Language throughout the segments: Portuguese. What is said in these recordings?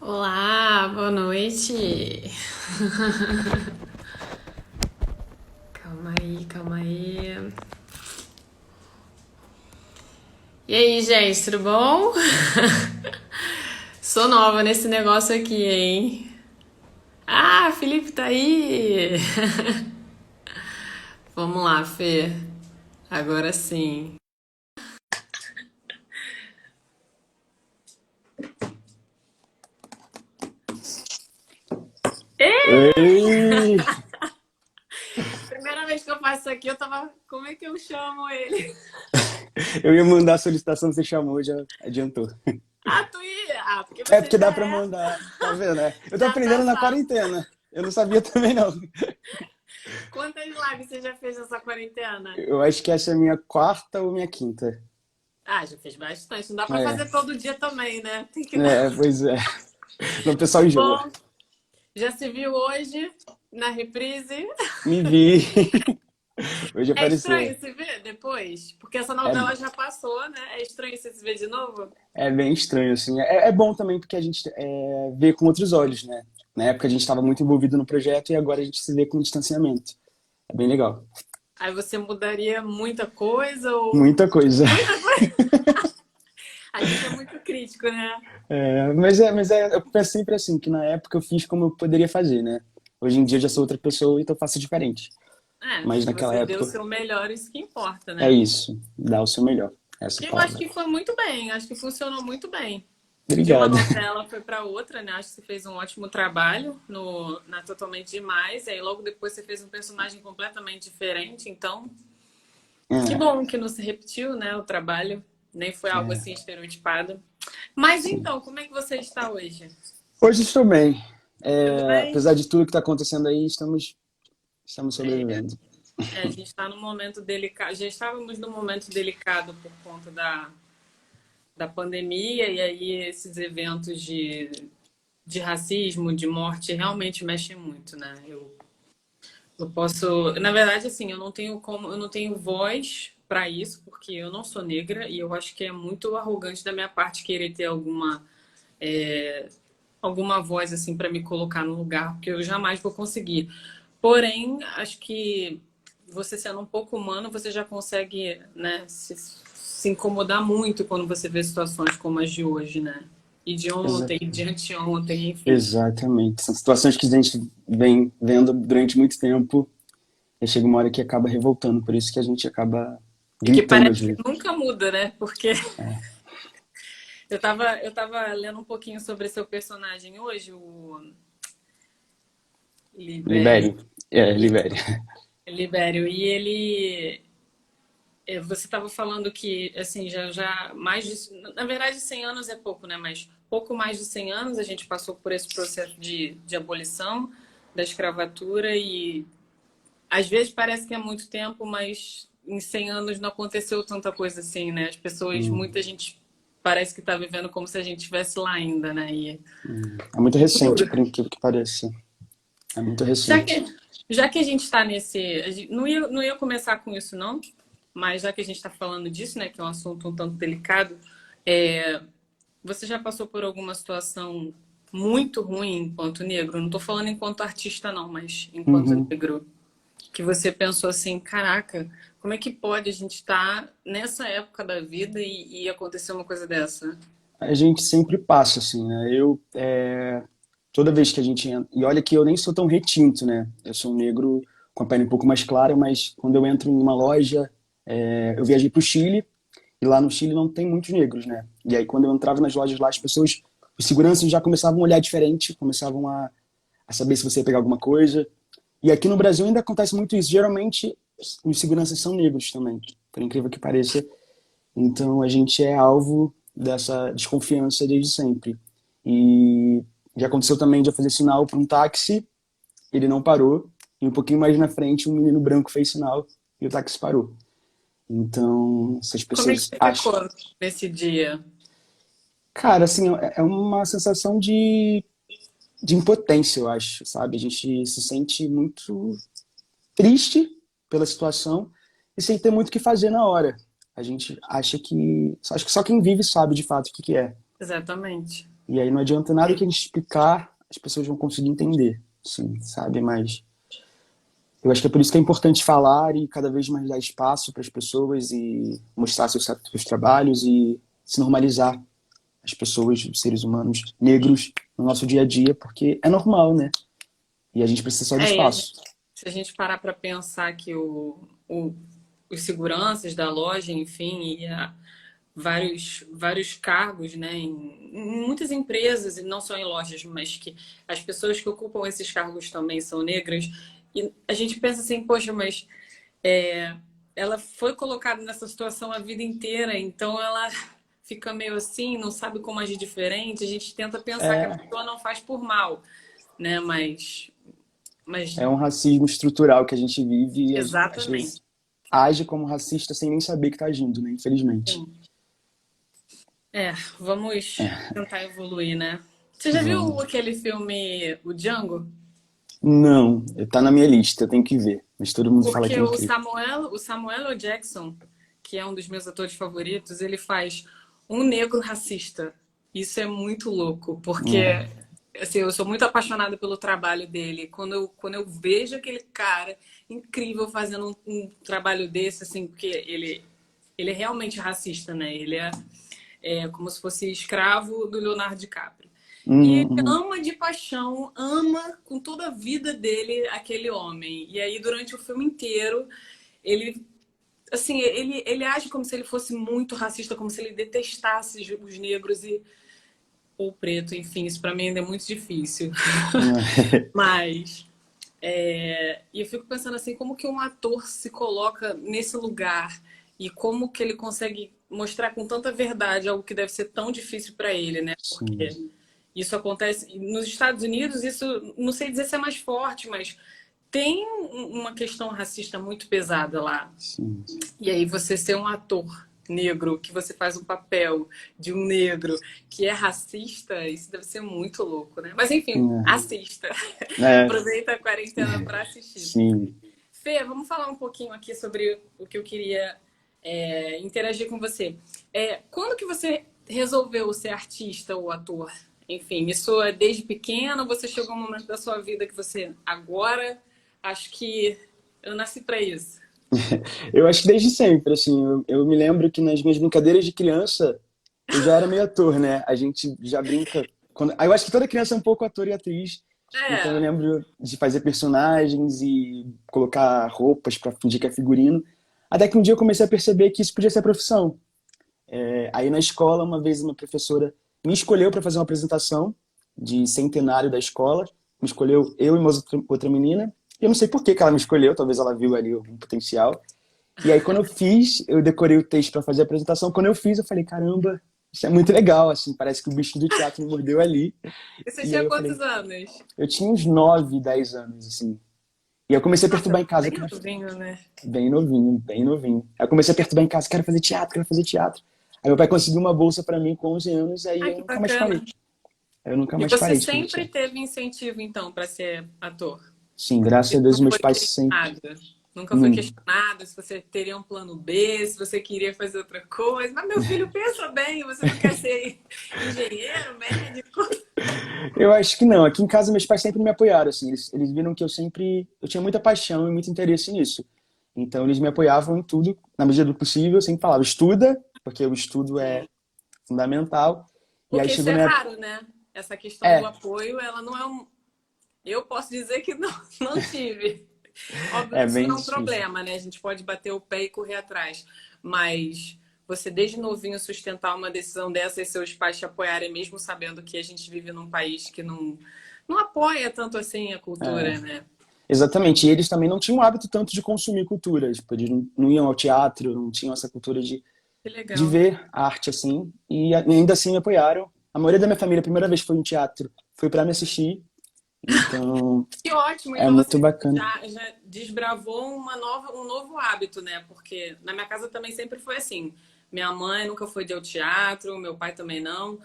Olá, boa noite. Calma aí, calma aí. E aí, gente, tudo bom? Sou nova nesse negócio aqui, hein? Ah, Felipe tá aí! Vamos lá, Fê. Agora sim. Ei! Primeira vez que eu faço isso aqui, eu tava. Como é que eu chamo ele? Eu ia mandar a solicitação, você chamou, já adiantou. Ah, tu ia? Ah, porque É você porque já dá pra é. mandar, tá vendo, né? Eu tô Já tá aprendendo na sabe. quarentena. Eu não sabia também, não. Quantas lives você já fez nessa quarentena? Eu acho que essa é a minha quarta ou minha quinta. Ah, já fez bastante. Não dá pra É, fazer todo dia também, né? Tem que dar. pois é. O pessoal enjoa. Bom, já se viu hoje na reprise? Me vi. Hoje É apareceu. estranho se ver depois? Porque essa É, novela já passou, né? É estranho você se ver de novo? é bem estranho, assim. É bom também porque a gente vê com outros olhos, né? Na época a gente estava muito envolvido no projeto e agora a gente se vê com distanciamento. É bem legal. Aí você mudaria muita coisa ou. Muita coisa. Muita coisa? A gente é muito crítico, né? Eu penso sempre assim, que na época eu fiz como eu poderia fazer, né? Hoje em dia eu já sou outra pessoa, então eu faço diferente. É, Mas naquela você deu o época seu melhor, isso que importa, é né? isso, dá o seu melhor, essa Eu acho palavra. que foi muito bem, acho que funcionou muito bem. De uma Obrigado. novela foi para outra, né? Acho que você fez um ótimo trabalho na Totalmente Demais. E aí logo depois você fez um personagem completamente diferente. Então, que É, bom que não se repetiu, né? O trabalho nem foi algo é, assim estereotipado. Mas sim. então, como é que você está hoje? Hoje estou bem. Tudo bem? Apesar de tudo que está acontecendo aí, estamos sobrevivendo. A gente está num momento delicado. Já estávamos num momento delicado por conta da pandemia, e aí esses eventos de racismo, de morte, realmente mexem muito, né? Eu posso, na verdade, assim, eu não tenho voz para isso, porque eu não sou negra e eu acho que é muito arrogante da minha parte querer ter alguma voz assim para me colocar no lugar, porque eu jamais vou conseguir. Porém, acho que você sendo um pouco humano, você já consegue, né, se incomodar muito quando você vê situações como as de hoje, né? E de ontem, Exa- e de anteontem, enfim. Exatamente. São situações que a gente vem vendo durante muito tempo e chega uma hora que acaba revoltando, por isso que a gente acaba E que gritando às parece que vezes. nunca muda, né? Porque eu tava lendo um pouquinho sobre seu personagem hoje, o Libério. Libério. É, Libério. Libério. E ele. Você estava falando que, assim, já mais de. Na verdade, 100 anos é pouco, né? Mas pouco mais de 100 anos a gente passou por esse processo de abolição da escravatura e às vezes parece que é muito tempo, mas em 100 anos não aconteceu tanta coisa assim, né? As pessoas, Hum, muita gente parece que está vivendo como se a gente estivesse lá ainda, né? É muito recente, por incrível que pareça. É muito Já recente. que, já que a gente está nesse. Não ia começar com isso, não, mas já que a gente está falando disso, né, que é um assunto um tanto delicado, é, você já passou por alguma situação muito ruim enquanto negro? Não estou falando enquanto artista, não, mas enquanto Uhum. negro. Que você pensou assim: caraca, como é que pode a gente estar nessa época da vida e acontecer uma coisa dessa? A gente sempre passa, assim, né? Toda vez que a gente entra. E olha que eu nem sou tão retinto, né? Eu sou um negro com a pele um pouco mais clara, mas quando eu entro em uma loja. Eu viajei para o Chile, e lá no Chile não tem muitos negros, né? E aí quando eu entrava nas lojas lá, as pessoas. Os seguranças já começavam a olhar diferente, começavam a saber se você ia pegar alguma coisa. E aqui no Brasil ainda acontece muito isso. Geralmente, os seguranças são negros também, por incrível que pareça. Então, a gente é alvo dessa desconfiança desde sempre. E já aconteceu também de eu fazer sinal para um táxi, ele não parou. E um pouquinho mais na frente, um menino branco fez sinal e o táxi parou. Então, essas Como é que pessoas você acham. ficou nesse dia? Cara, assim, é uma sensação de impotência, eu acho, sabe? A gente se sente muito triste pela situação e sem ter muito o que fazer na hora. A gente acha que. Acho que só quem vive sabe de fato o que é. Exatamente. E aí não adianta nada que a gente explicar, as pessoas vão conseguir entender, sim, sabe? Mas eu acho que é por isso que é importante falar e cada vez mais dar espaço para as pessoas e mostrar seus trabalhos e se normalizar as pessoas, os seres humanos negros no nosso dia a dia, porque é normal, né? E a gente precisa só de É, espaço. se a gente parar para pensar que os seguranças da loja, enfim, vários cargos, né, em muitas empresas, e não só em lojas, mas que as pessoas que ocupam esses cargos também são negras. E a gente pensa assim, poxa, mas é, ela foi colocada nessa situação a vida inteira, então ela fica meio assim, não sabe como agir diferente. A gente tenta pensar que a É, pessoa não faz por mal, né? Mas é um racismo estrutural que a gente vive e às vezes exatamente. age como racista sem nem saber que está agindo, né? Infelizmente. Sim. É, vamos tentar evoluir, né? Você já viu Vamos. aquele filme O Django? Não, tá na minha lista, eu tenho que ver. Mas todo mundo fala que Porque é o incrível. Samuel L. Jackson, que é um dos meus atores favoritos, ele faz um negro racista. Isso é muito louco, porque É, assim, eu sou muito apaixonada pelo trabalho dele. Quando eu vejo aquele cara incrível fazendo um trabalho desse, assim, porque ele é realmente racista, né? É como se fosse escravo do Leonardo DiCaprio. E uhum, ele uhum. ama de paixão, ama com toda a vida dele aquele homem. E aí, durante o filme inteiro, ele, assim, ele age como se ele fosse muito racista, como se ele detestasse os negros ou preto, enfim, isso para mim ainda é muito difícil. Mas e eu fico pensando assim, como que um ator se coloca nesse lugar e como que ele consegue mostrar com tanta verdade algo que deve ser tão difícil para ele, né? Sim, Porque isso acontece nos Estados Unidos, isso não sei dizer se é mais forte, mas tem uma questão racista muito pesada lá. sim. E aí você ser um ator negro, que você faz um papel de um negro que é racista, isso deve ser muito louco, né? Mas enfim, assista. É, Aproveita a quarentena para assistir. sim. Fê, vamos falar um pouquinho aqui sobre o que eu queria interagir com você. Quando que você resolveu ser artista ou ator? Enfim, isso é desde pequeno? Você chegou a um momento da sua vida que você agora acho que eu nasci para isso. Eu acho que desde sempre, assim, eu me lembro que nas minhas brincadeiras de criança, eu já era meio ator, né? A gente já brinca. Eu acho que toda criança é um pouco ator e atriz. Então eu É, lembro de fazer personagens e colocar roupas para fingir que é figurino. Até que um dia eu comecei a perceber que isso podia ser profissão. Aí na escola, uma vez uma professora me escolheu para fazer uma apresentação de centenário da escola. Me escolheu eu e uma outra menina. E eu não sei por que que ela me escolheu, talvez ela viu ali um potencial. E aí, quando eu fiz, eu decorei o texto para fazer a apresentação. Quando eu fiz, eu falei, caramba, isso é muito legal, assim, parece que o bichinho do teatro me mordeu ali. e você E aí tinha eu falei, quantos anos? eu tinha uns 9, 10 anos, assim. E eu comecei a perturbar em casa, Bem novinho, né? bem novinho, bem novinho. Aí eu comecei a perturbar em casa, quero fazer teatro, quero fazer teatro. Aí meu pai conseguiu uma bolsa para mim com 11 anos, aí Ah, eu que nunca mais parei. bacana. Aí eu nunca E mais você parei de fazer sempre teatro. teve incentivo, então, para ser ator? Sim, graças a Isso Deus não meus foi pais sempre... questionado. Nunca foi Hum. questionado se você teria um plano B, se você queria fazer outra coisa. Mas, meu filho, pensa bem, você não quer ser engenheiro, médico? Eu acho que não. Aqui em casa meus pais sempre me apoiaram, assim. Eles viram que eu tinha muita paixão e muito interesse nisso. Então eles me apoiavam em tudo, na medida do possível. Eu sempre falava, estuda, porque o estudo é Sim. fundamental. E aí Porque isso chegou é na época... raro, né? Essa questão do É, apoio, ela não é um. Eu posso dizer que não, não tive. Óbvio é que isso bem não é um difícil. problema, né? A gente pode bater o pé e correr atrás. Mas você, desde novinho, sustentar uma decisão dessa e seus pais te apoiarem, mesmo sabendo que a gente vive num país que não apoia tanto assim a cultura, né? Exatamente. E eles também não tinham o hábito tanto de consumir cultura. Tipo, eles não iam ao teatro, não tinham essa cultura Que de legal. ver arte, assim. E ainda assim me apoiaram. A maioria da minha família, a primeira vez que foi em teatro, foi para me assistir. Então, Que ótimo! é Então muito você bacana. já desbravou um novo hábito, né? Porque na minha casa também sempre foi assim. Minha mãe nunca foi de ao teatro, meu pai também não.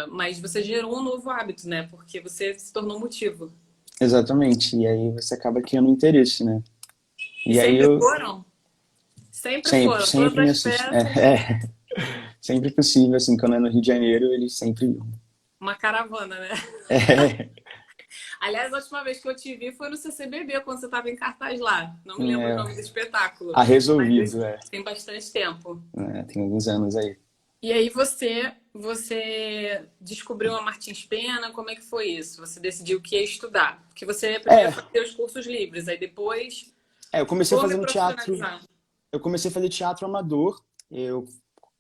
Mas você gerou um novo hábito, né? Porque você se tornou motivo. Exatamente. E aí você acaba criando um interesse, né? E E aí sempre eu foram? Sempre sempre, foram. Todas sempre me as assisto. peças. Sempre possível, assim, quando é no Rio de Janeiro, eles sempre iam. uma caravana, né? É, Aliás, a última vez que eu te vi foi no CCBB, quando você estava em cartaz lá. Não me lembro o é, nome do espetáculo, a mas resolvido, tem bastante tempo. tem alguns anos aí. E aí você descobriu a Martins Pena, como é que foi isso? Você decidiu o que ia estudar? Porque você primeiro É, fazia os cursos livres, aí depois eu comecei vou me fazendo teatro, profissionalizar. eu comecei a fazer teatro amador. Eu,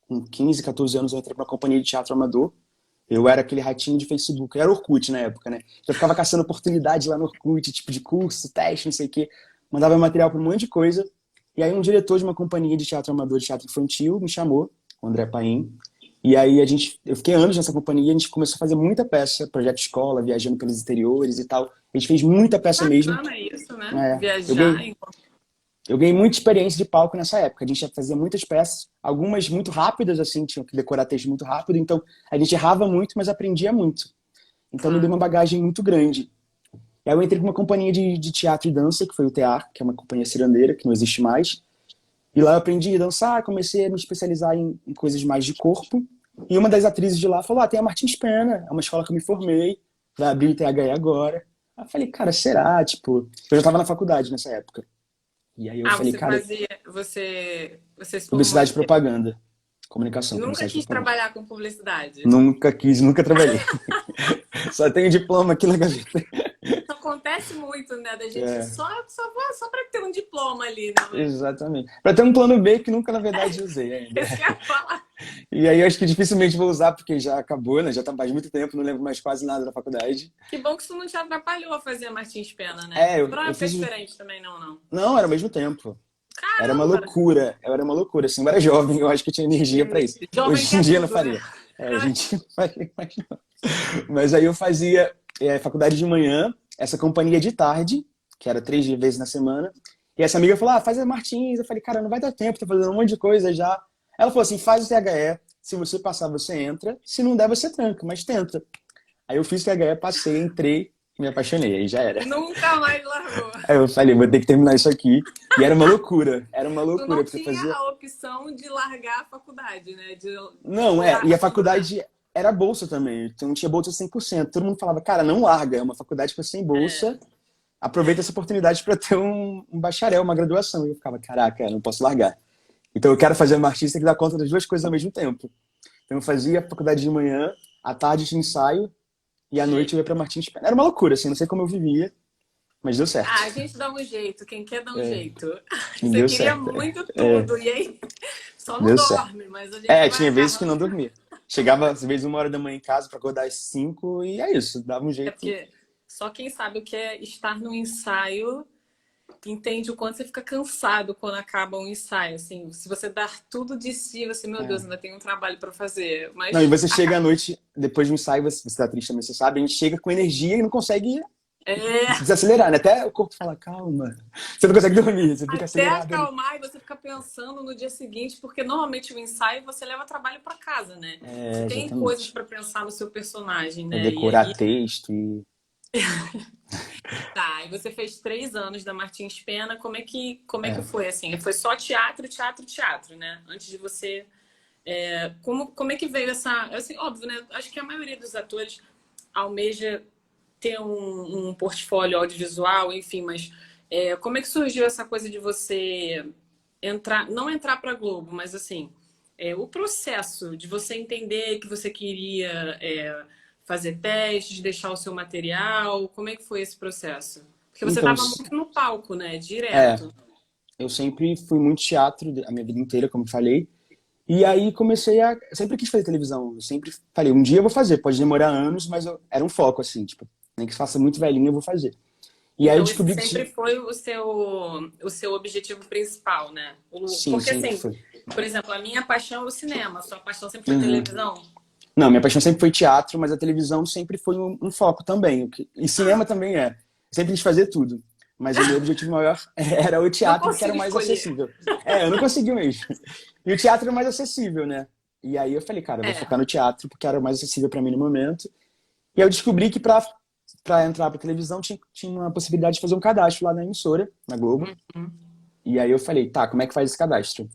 com 15, 14 anos, eu entrei pra uma companhia de teatro amador. Eu era aquele ratinho de Facebook, eu era Orkut na época, né? Eu ficava caçando oportunidade lá no Orkut, tipo de curso, teste, não sei o quê. Mandava material pra um monte de coisa. E aí um diretor de uma companhia de teatro amador, de teatro infantil, me chamou, o André Paim. E aí eu fiquei anos nessa companhia, a gente começou a fazer muita peça, projeto escola, viajando pelos interiores e tal. A gente fez muita peça mesmo. Bacana isso, né? É, eu Viajar. ganhei, eu ganhei muita experiência de palco nessa época. A gente já fazia muitas peças, algumas muito rápidas, assim, tinha que decorar texto muito rápido, então a gente errava muito, mas aprendia muito. Então me deu Claro. uma bagagem muito grande. E aí eu entrei com uma companhia de teatro e dança, que foi o TEAR, que é uma companhia cirandeira, que não existe mais. E lá eu aprendi a dançar, comecei a me especializar em coisas mais de corpo. E uma das atrizes de lá falou: tem a Martins Pena, é uma escola que eu me formei, vai abrir o THE agora. Aí eu falei, cara, será? Tipo, eu já tava na faculdade nessa época. E aí eu Ah, falei, você cara, fazia. Você se formou publicidade em e quê? propaganda. Comunicação, Nunca publicidade e quis propaganda. trabalhar com publicidade. Nunca quis, nunca trabalhei. Só tenho diploma aqui na gaveta. Isso acontece muito, né? Da gente É, só para ter um diploma ali, né? Mas exatamente. Pra ter um plano B que nunca, na verdade, usei ainda. esse que eu ia falar. E aí eu acho que dificilmente vou usar, porque já acabou, né? Já tá faz muito tempo, não lembro mais quase nada da faculdade. Que bom que isso não te atrapalhou a fazer Martins Pena, né? É, Pra eu época é fiz. diferente também, não, não. Não, era ao mesmo tempo. Era uma Caramba! loucura. Eu era uma loucura. Assim, eu era jovem, eu acho que eu tinha energia pra isso. Jovem Hoje em quer dia eu não tudo, né? faria. É, a gente não faria mais não. Mas aí eu fazia faculdade de manhã, essa companhia de tarde, que era 3 vezes na semana. E essa amiga falou: faz a Martins. Eu falei, cara, não vai dar tempo, tô fazendo um monte de coisa já. Ela falou assim: faz o THE. Se você passar, você entra. Se não der, você tranca, mas tenta. Aí eu fiz o THE, passei, entrei e me apaixonei. Aí já era. Nunca mais largou. Aí eu falei, vou ter que terminar isso aqui. E era uma Tu loucura, não porque tinha fazia. a opção de largar a faculdade, né? De Não, e a largar a faculdade. faculdade era bolsa também, então não tinha bolsa 100%. Todo mundo falava, cara, não larga, é uma faculdade que você sem bolsa, aproveita essa oportunidade para ter um bacharel, uma graduação. E eu ficava, caraca, eu não posso largar. Então eu quero fazer uma artista que dá conta das duas coisas ao mesmo tempo. Então eu fazia a faculdade de manhã, à tarde tinha ensaio, e à noite eu ia para Martins Pena. Era uma loucura, assim, não sei como eu vivia, mas deu certo. Ah, a gente dá um jeito, quem quer dá um jeito. E Você deu queria certo. muito tudo, e aí só não Deu certo. dorme, mas a gente vai Tinha vezes que não agarrando. dormia. Chegava, às vezes, 1 hora da manhã em casa para acordar às 5 e é isso, dava um É jeito. porque só quem sabe o que é estar no ensaio entende o quanto você fica cansado quando acaba um ensaio. Assim, se você dar tudo de si, você, meu Deus, É. ainda tem um trabalho para fazer. Não, e Mas você chega à noite, depois de um ensaio, você tá triste também, você sabe, a gente chega com energia e não consegue é, desacelerar, né? Até o corpo fala, calma. Você não consegue dormir, você fica até acelerado ali. acalmar e você fica pensando no dia seguinte, porque normalmente o ensaio você leva trabalho para casa, né? Você É, tem coisas exatamente. para pensar no seu personagem, Pra né? E decorar aí, texto e. tá, e você fez 3 anos da Martins Pena, como é que É. foi assim? Foi só teatro, teatro, teatro, né? Antes de você como é que veio essa. Assim, óbvio, né? Acho que a maioria dos atores almeja ter um portfólio audiovisual, enfim, mas como é que surgiu essa coisa de você entrar, não entrar para Globo, mas assim, o processo de você entender que você queria fazer testes, deixar o seu material, como é que foi esse processo? Porque você Então, estava muito no palco, né? é, Direto. eu sempre fui muito teatro a minha vida inteira, como eu falei. E aí comecei a. Eu sempre quis fazer televisão. Eu sempre falei, um dia eu vou fazer, pode demorar anos, mas era um foco, assim, tipo, nem que faça muito velhinho, eu vou fazer. E aí eu Então, esse descobri que sempre foi o seu objetivo principal, né? sim, Porque, sempre assim, foi. por exemplo, a minha paixão é o cinema, a sua paixão sempre foi Uhum. televisão. Não, minha paixão sempre foi teatro, mas a televisão sempre foi um foco também. E cinema Ah, também é. Eu sempre quis fazer tudo. Mas o meu objetivo maior era o não teatro, porque era consigo o mais escolher. acessível. Eu não consegui mesmo. E o teatro era o mais acessível, né? E aí eu falei, cara, eu vou É. focar no teatro, porque era o mais acessível para mim no momento. E aí eu descobri que para entrar para televisão tinha uma possibilidade de fazer um cadastro lá na emissora, na Globo. Uhum. E aí eu falei, tá, como é que faz esse cadastro?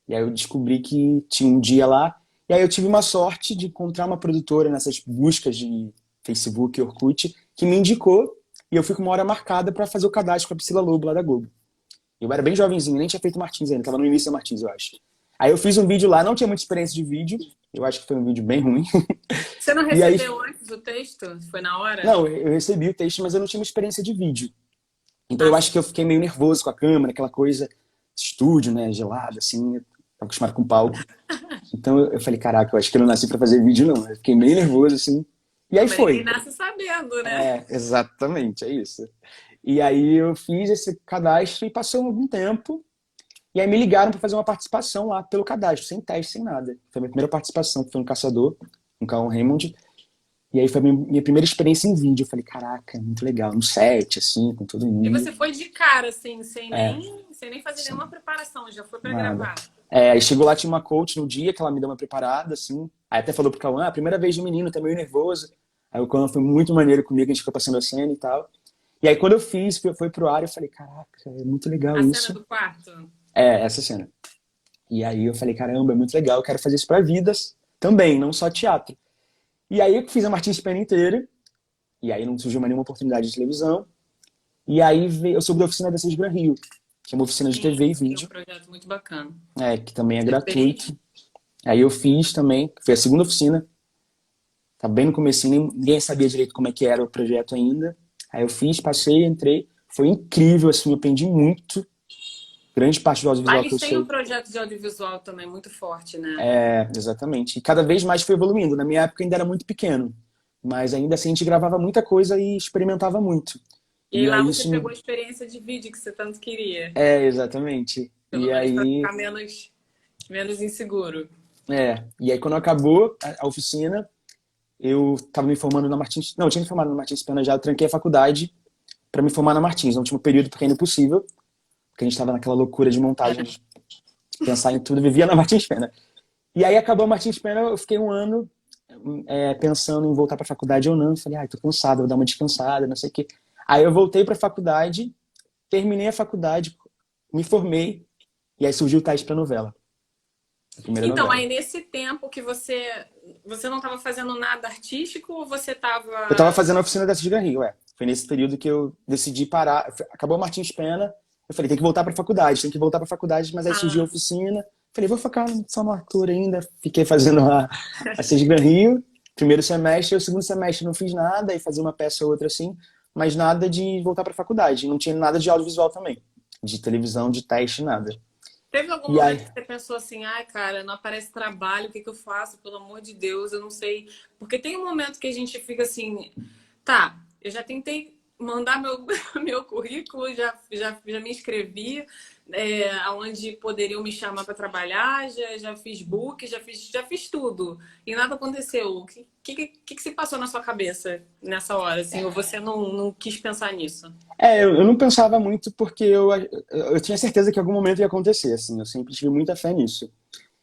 E aí eu descobri que tinha um dia lá E aí eu tive uma sorte de encontrar uma produtora nessas buscas de Facebook e Orkut que me indicou e eu fui com uma hora marcada para fazer o cadastro com a Priscila Lobo lá da Globo. Eu era bem jovenzinho, nem tinha feito Martins ainda, tava no início da Martins, eu acho. Aí eu fiz um vídeo lá, não tinha muita experiência de vídeo, eu acho que foi um vídeo bem ruim. Você não E aí, recebeu antes o texto? Foi na hora? não, eu recebi o texto, mas eu não tinha uma experiência de vídeo. Então Ah, eu sim. acho que eu fiquei meio nervoso com a câmera, aquela coisa, estúdio, né, gelado, assim, eu tava acostumado com palco. Então eu falei, caraca, eu acho que eu não nasci pra fazer vídeo, não. Eu fiquei meio nervoso, assim. E aí Mas ninguém foi. nasce sabendo, né? É, exatamente, é isso. E aí eu fiz esse cadastro e passou algum tempo. E aí me ligaram para fazer uma participação lá pelo cadastro, sem teste, sem nada. Foi a minha primeira participação, que foi no Caçador, no Cauã Raymond. E aí foi a minha primeira experiência em vídeo. Eu falei, caraca, muito legal. No set, assim, com todo E mundo. você foi de cara, assim, É, sem nem fazer sim, nenhuma preparação, já foi pra nada. gravar. É, aí chegou lá, tinha uma coach no dia que ela me deu uma preparada, assim. Aí até falou pro Cauã, a primeira vez de menino, tá meio nervoso. Aí o Cauã foi muito maneiro comigo, a gente ficou passando a cena e tal. E aí quando eu fiz, foi pro ar, eu falei, caraca, é muito legal A cena isso. do quarto. É, essa cena. E aí eu falei, caramba, é muito legal, eu quero fazer isso pra vidas também, não só teatro. E aí eu fiz a Martins Pena inteira, e aí não surgiu mais nenhuma oportunidade de televisão. E aí eu soube da oficina da Cis Gran Rio, que é uma oficina de TV e Sim, é um vídeo, projeto muito bacana. que também é Você fez? gratuito. Aí eu fiz também, foi a segunda oficina, tá bem no comecinho, ninguém sabia direito como é que era o projeto ainda. Aí eu fiz, passei, entrei, foi incrível, assim, eu aprendi muito. Grande parte do Lá audiovisual que eles eu têm um sei. projeto de audiovisual também muito forte, né? É, exatamente. E cada vez mais foi evoluindo. Na minha época ainda era muito pequeno, mas ainda assim a gente gravava muita coisa e experimentava muito. E aí E lá aí você isso pegou a experiência de vídeo que você tanto queria. exatamente. Pelo menos para ficar menos inseguro. E aí quando acabou a oficina, eu estava me formando na Martins, não, eu tinha me formado na Martins Pena já, eu tranquei a faculdade para me formar na Martins, no último período porque ainda é impossível, porque a gente estava naquela loucura de montagem, de pensar em tudo, eu vivia na Martins Pena. E aí acabou a Martins Pena, eu fiquei um ano pensando em voltar para a faculdade ou não. Eu falei, tô cansado, vou dar uma descansada, não sei o quê. Aí eu voltei para a faculdade, terminei a faculdade, me formei, e aí surgiu o teste para novela, a primeira Então, novela. aí nesse tempo que você não estava fazendo nada artístico ou você Eu estava estava... fazendo a oficina da Cisga Rio, Foi nesse período que eu decidi parar. Acabou o Martins Pena, eu falei, tem que voltar para a faculdade, tem que voltar para a faculdade, mas aí surgiu a Ah, oficina. Falei, vou focar só no ator ainda. Fiquei fazendo a Cisga Rio, primeiro semestre, o segundo semestre não fiz nada, e fazia uma peça ou outra assim, mas nada de voltar para a faculdade. Não tinha nada de audiovisual também, de televisão, de teste, nada. teve algum E momento aí, que você pensou assim, ai, cara, não aparece trabalho, o que que eu faço? Pelo amor de Deus, eu não sei. Porque tem um momento que a gente fica assim, tá, eu já tentei mandar meu, meu currículo, já me inscrevi, aonde poderiam me chamar para trabalhar, já fiz book, já fiz tudo. E nada aconteceu. O que se passou na sua cabeça nessa hora, assim? Ou você não quis pensar nisso? eu não pensava muito porque eu tinha certeza que em algum momento ia acontecer, assim, eu sempre tive muita fé nisso.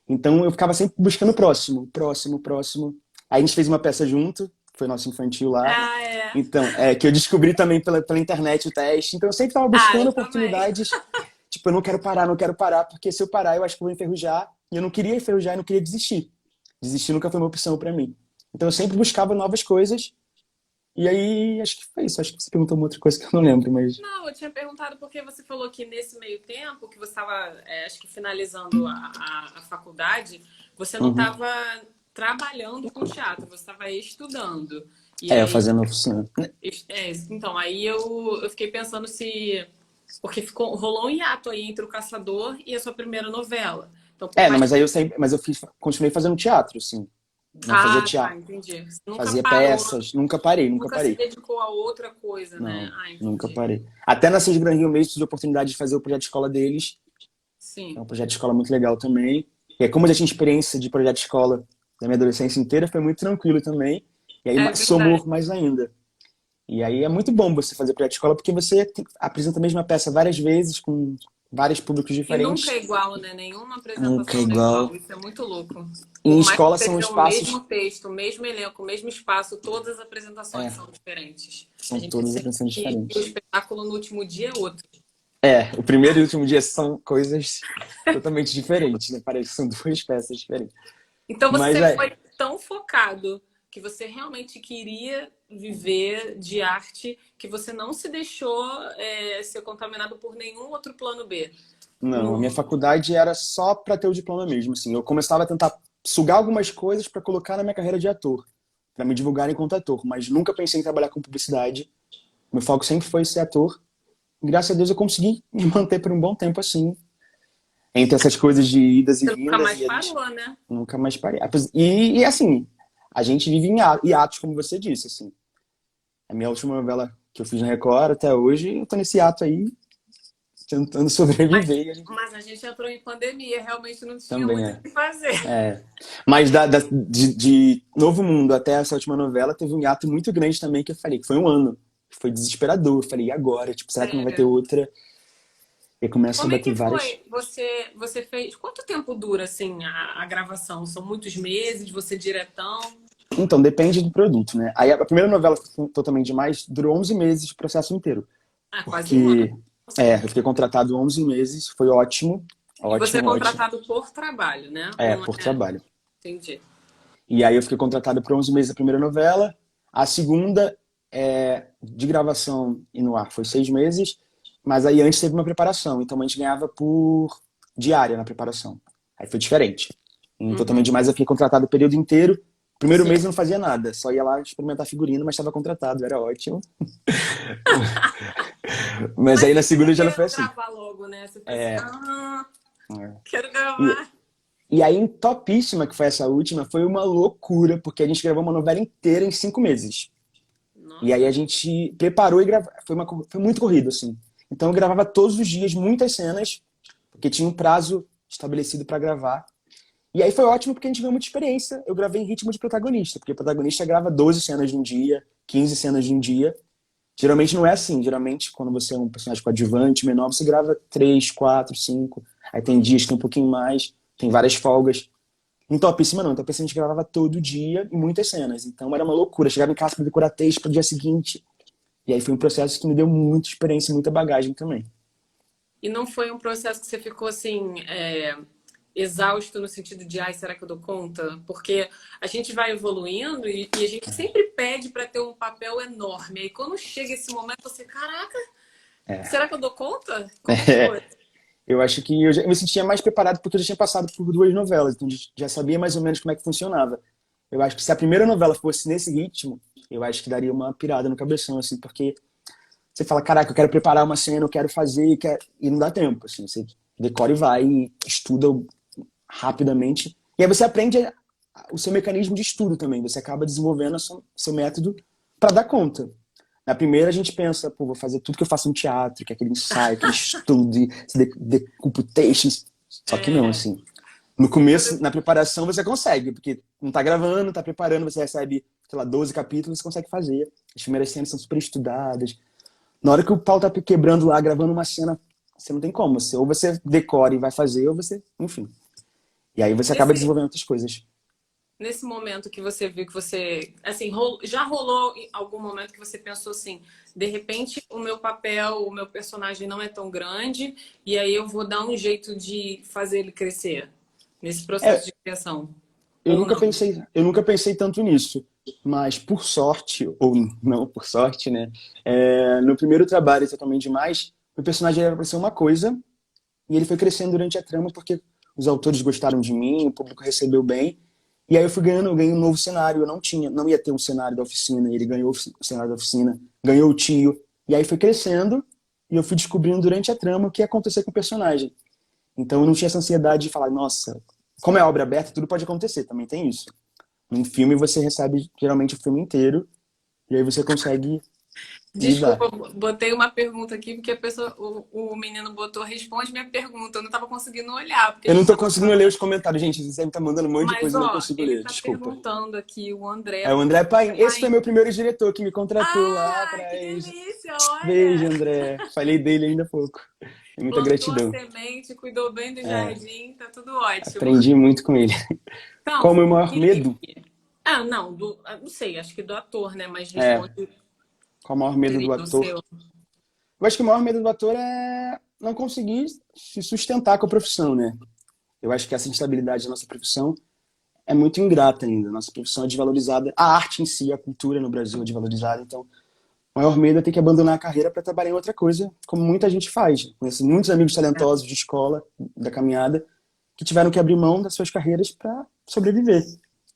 Então eu ficava sempre buscando o próximo, próximo, próximo. Aí a gente fez uma peça junto, foi nosso infantil lá. Ah, é. Então, que eu descobri também pela internet o teste. Então eu sempre estava Ah, buscando eu também. oportunidades. Tipo, eu não quero parar, não quero parar, porque se eu parar, eu acho que eu vou enferrujar. E eu não queria enferrujar e não queria desistir. Desistir nunca foi uma opção para mim. Então eu sempre buscava novas coisas. E aí, acho que foi isso. Acho que você perguntou uma outra coisa que eu não lembro, mas. Não, eu tinha perguntado porque você falou que nesse meio tempo, que você estava, acho que finalizando a faculdade, você não Uhum. estava trabalhando com teatro, você estava estudando. E Eu aí, fazendo oficina. então, aí eu fiquei pensando se... Porque rolou um hiato aí entre O Caçador e a sua primeira novela. Então, por Não, mais mas que... aí eu sempre, mas eu continuei fazendo teatro, sim. Não fazia Ah, tá, teatro, entendi. Você nunca fazia parou, peças, nunca parei, nunca nunca se parei. dedicou a outra coisa, né? Não, Ah, nunca entendi. parei. Até na Cis Gran Rio mesmo tive a oportunidade de fazer o projeto de escola deles, que é um Sim. projeto de escola muito legal também. E aí, como eu já tinha experiência de projeto de escola da minha adolescência inteira, foi muito tranquilo também. E aí É verdade. somou mais ainda. E aí é muito bom você fazer projeto de escola, porque você apresenta a mesma peça várias vezes, com vários públicos E nunca é diferentes. igual, né? Nenhuma Nunca é apresentação é igual. igual. Isso é muito louco. Em Por mais que escola são seja o mesmo espaços, texto, o mesmo elenco, o mesmo espaço, todas as apresentações é, são diferentes. A são gente todas sente apresentações que o diferentes. espetáculo no último dia é outro. O primeiro e o último dia são coisas totalmente diferentes, né? Parece que são duas peças diferentes. Então Mas você é, foi tão focado que você realmente queria viver de arte que você não se deixou ser contaminado por nenhum outro plano B. não, a minha No... faculdade era só para ter o diploma mesmo, assim. Eu começava a tentar sugar algumas coisas para colocar na minha carreira de ator, para me divulgar enquanto ator, mas nunca pensei em trabalhar com publicidade. Meu foco sempre foi ser ator. E, graças a Deus eu consegui me manter por um bom tempo assim, entre essas coisas de idas e Você nunca vindas mais e a gente parou, né? nunca mais parei. E assim, a gente vive em hiatos, como você disse, assim. A minha última novela que eu fiz na Record até hoje, eu tô nesse ato aí, tentando Mas, sobreviver. E a gente mas a gente entrou em pandemia, realmente não tinha também muito o é. que fazer. É. Mas de Novo Mundo até essa última novela, teve um hiato muito grande também que eu falei, que foi um ano. Foi desesperador. Eu falei, e agora? Tipo, será que não vai ter Sério. outra? E começa a Como é bater que várias. foi? Você fez. Quanto tempo dura assim a gravação? São muitos meses? Você diretão? Então, depende do produto, né? Aí a primeira novela, Totalmente Demais, durou 11 meses o processo inteiro. Ah, quase um ano. Porque, eu fiquei contratado 11 meses, foi ótimo, E você é ótimo, ótimo. contratado por trabalho, né? É, Não por é? trabalho. Entendi. E aí eu fiquei contratado por 11 meses a primeira novela. A segunda, de gravação e no ar, foi 6 meses. Mas aí antes teve uma preparação. Então a gente ganhava por diária na preparação. Aí foi diferente. Em Totalmente Uhum. Demais eu fiquei contratado o período inteiro. Primeiro Sim. mês eu não fazia nada. Só ia lá experimentar figurino, mas estava contratado. Era ótimo. Mas Mas aí na você fica segunda já não foi querendo assim. gravar logo, né? Você fica assim, quero E, gravar. e aí em Topíssima, que foi essa última, foi uma loucura, porque a gente gravou uma novela inteira em 5 meses. E aí a Nossa. gente preparou e gravou. Foi muito corrido, assim. Então eu gravava todos os dias muitas cenas, porque tinha um prazo estabelecido para gravar. E aí foi ótimo porque a gente ganhou muita experiência. Eu gravei em ritmo de protagonista, porque o protagonista grava 12 cenas de um dia, 15 cenas de um dia. Geralmente não é assim. Geralmente, quando você é um personagem coadjuvante, menor, você grava 3, 4, 5. Aí tem dias que tem um pouquinho mais, tem várias folgas. Em Topíssima não, em Topíssima a gente gravava todo dia e muitas cenas. Então era uma loucura. Chegava em casa para decorar texto para o dia seguinte. E aí foi um processo que me deu muita experiência e muita bagagem também. E não foi um processo que você ficou assim, exausto no sentido de, ai, será que eu dou conta? Porque a gente vai evoluindo e a gente sempre pede para ter um papel enorme. Aí quando chega esse momento, você, caraca, será que eu dou conta? Como que foi? Eu acho que eu me sentia mais preparado porque eu já tinha passado por duas novelas, então já sabia mais ou menos como é que funcionava. Eu acho que se a primeira novela fosse nesse ritmo, eu acho que daria uma pirada no cabeção, assim, porque você fala, caraca, eu quero preparar uma cena, eu quero fazer, e não dá tempo, assim, você decora e vai, e estuda rapidamente, e aí você aprende o seu mecanismo de estudo também, você acaba desenvolvendo seu método para dar conta. Na primeira a gente pensa, pô, vou fazer tudo que eu faço no teatro, que é aquele ensaio, aquele estudo, você decupa o texto, só que não, É, assim. No começo, na preparação, você consegue, porque não tá gravando, tá preparando, você recebe, sei lá, 12 capítulos, você consegue fazer. As primeiras cenas são super estudadas. Na hora que o pau tá quebrando lá, gravando uma cena, você não tem como. Ou você decora e vai fazer, ou você, enfim. E aí você acaba nesse, desenvolvendo outras coisas. nesse momento que você viu que você, assim, já rolou em algum momento que você pensou assim, de repente o meu papel, o meu personagem não é tão grande e aí eu vou dar um jeito de fazer ele crescer nesse processo É, de criação? eu Ou nunca não? pensei, eu nunca pensei tanto nisso. Mas por sorte, ou não por sorte, né? No primeiro trabalho, Totalmente Demais, o personagem era pra ser uma coisa, e ele foi crescendo durante a trama porque os autores gostaram de mim, o público recebeu bem. E aí eu ganhei um novo cenário. Eu não ia ter um cenário da oficina, e ele ganhou o cenário da oficina, ganhou o tio. E aí foi crescendo, e eu fui descobrindo durante a trama o que ia acontecer com o personagem. Então eu não tinha essa ansiedade de falar, nossa, como é obra aberta, tudo pode acontecer, também tem isso. Num filme você recebe geralmente o filme inteiro, e aí você consegue lidar. Desculpa, botei uma pergunta aqui porque a pessoa, o menino botou, responde minha pergunta. Eu não estava conseguindo olhar, porque a Eu gente não tô estava conseguindo ler falando. os comentários, gente. Você deve estar mandando um monte de Mas, coisa e não ó, consigo ele ler. está Desculpa. perguntando aqui, o André. É o André Paim. Esse foi Ai, meu primeiro diretor que me contratou lá ah, que atrás. delícia, Beijo, olha! André. Falei dele ainda há pouco. É muita Plantou a gratidão. semente, cuidou bem do É, jardim, tá tudo ótimo. aprendi muito com ele. Então, Qual o meu maior medo? Felipe. Ah, não, não sei, acho que do ator, né? Mas É, responde qual o maior medo do seria o ator? seu. Eu acho que o maior medo do ator é não conseguir se sustentar com a profissão, né? Eu acho que essa instabilidade da nossa profissão é muito ingrata ainda. Nossa profissão é desvalorizada. A arte em si, a cultura no Brasil é desvalorizada. Então, o maior medo é ter que abandonar a carreira para trabalhar em outra coisa, como muita gente faz. Conheço muitos amigos talentosos de escola, da caminhada, que tiveram que abrir mão das suas carreiras para sobreviver.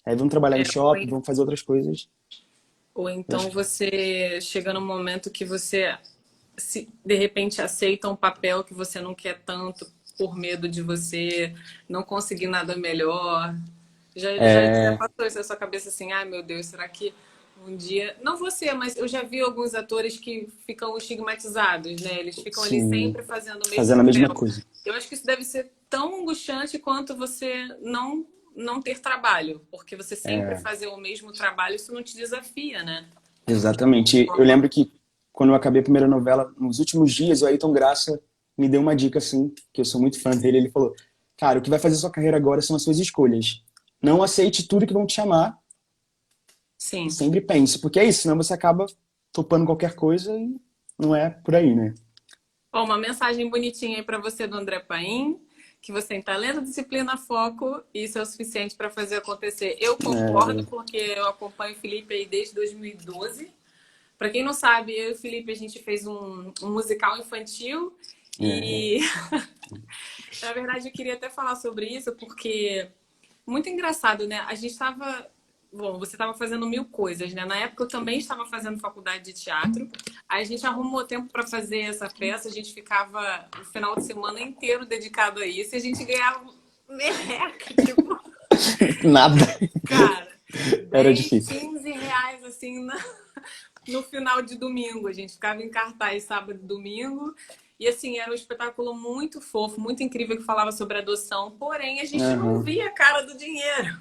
Aí vão trabalhar em É, shopping, vão fazer outras coisas. ou Eu então acho que você chega num momento que você, se, de repente, aceita um papel que você não quer tanto por medo de você não conseguir nada melhor. Já passou isso na sua cabeça assim, ai meu Deus, será que um dia. Não você, mas eu já vi alguns atores que ficam estigmatizados, né? Eles ficam ali sim, sempre fazendo o mesmo fazendo a mesma papel. coisa. Eu acho que isso deve ser tão angustiante quanto você não ter trabalho, porque você sempre fazer o mesmo trabalho, isso não te desafia, né? Exatamente. Eu lembro que quando eu acabei a primeira novela, nos últimos dias, o Ayrton Graça me deu uma dica assim, que eu sou muito fã dele. Ele falou: cara, o que vai fazer sua carreira agora são as suas escolhas. Não aceite tudo que vão te chamar, Sim. sempre pense, porque é isso, senão você acaba topando qualquer coisa e não é por aí, né? Ó, uma mensagem bonitinha aí para você do André Paim, que você tem talento, disciplina, foco e isso é o suficiente para fazer acontecer. Eu concordo, porque eu acompanho o Felipe aí desde 2012. Para quem não sabe, eu e o Felipe, a gente fez um musical infantil É, e, na verdade, eu queria até falar sobre isso, porque muito engraçado, né? A gente estava. Bom, você estava fazendo mil coisas, né? Na época eu também estava fazendo faculdade de teatro. Aí a gente arrumou tempo para fazer essa peça, a gente ficava o final de semana inteiro dedicado a isso e a gente ganhava merreca, tipo, nada. cara, Era 10, difícil. 15 reais assim no final de domingo. A gente ficava em cartaz sábado e domingo. E assim, era um espetáculo muito fofo, muito incrível que falava sobre adoção. Porém, a gente não Aham. via a cara do dinheiro.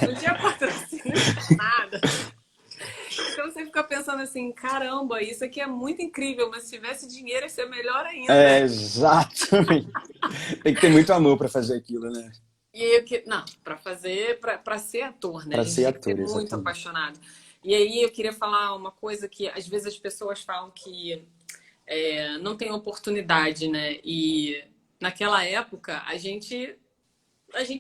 Não tinha patrocínio, não tinha nada. Então você fica pensando assim, caramba, isso aqui é muito incrível, mas se tivesse dinheiro ia ser melhor ainda. É, exatamente. Tem que ter muito amor para fazer aquilo, né? E aí, não, para fazer, para ser ator, né? A Para gente ser tem que ser ator, muito exatamente. apaixonado. E aí eu queria falar uma coisa que às vezes as pessoas falam que não tem oportunidade, né? E naquela época a gente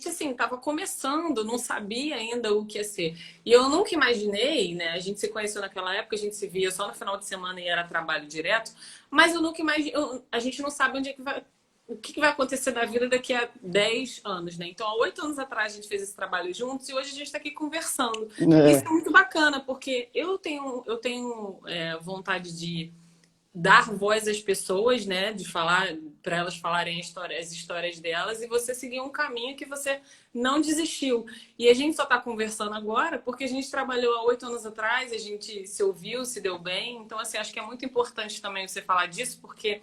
assim estava começando, não sabia ainda o que ia ser. E eu nunca imaginei, né? A gente se conheceu naquela época, a gente se via só no final de semana e era trabalho direto, mas eu nunca imaginei, a gente não sabe onde é que vai, o que vai acontecer da vida daqui a 10 anos, né? Então, há 8 anos atrás a gente fez esse trabalho juntos e hoje a gente está aqui conversando. Isso é É, muito bacana, porque eu tenho vontade de dar voz às pessoas, né? De falar para elas falarem as histórias delas e você seguir um caminho que você não desistiu. E a gente só está conversando agora porque a gente trabalhou há 8 anos atrás, a gente se ouviu, se deu bem. Então, assim, acho que é muito importante também você falar disso, porque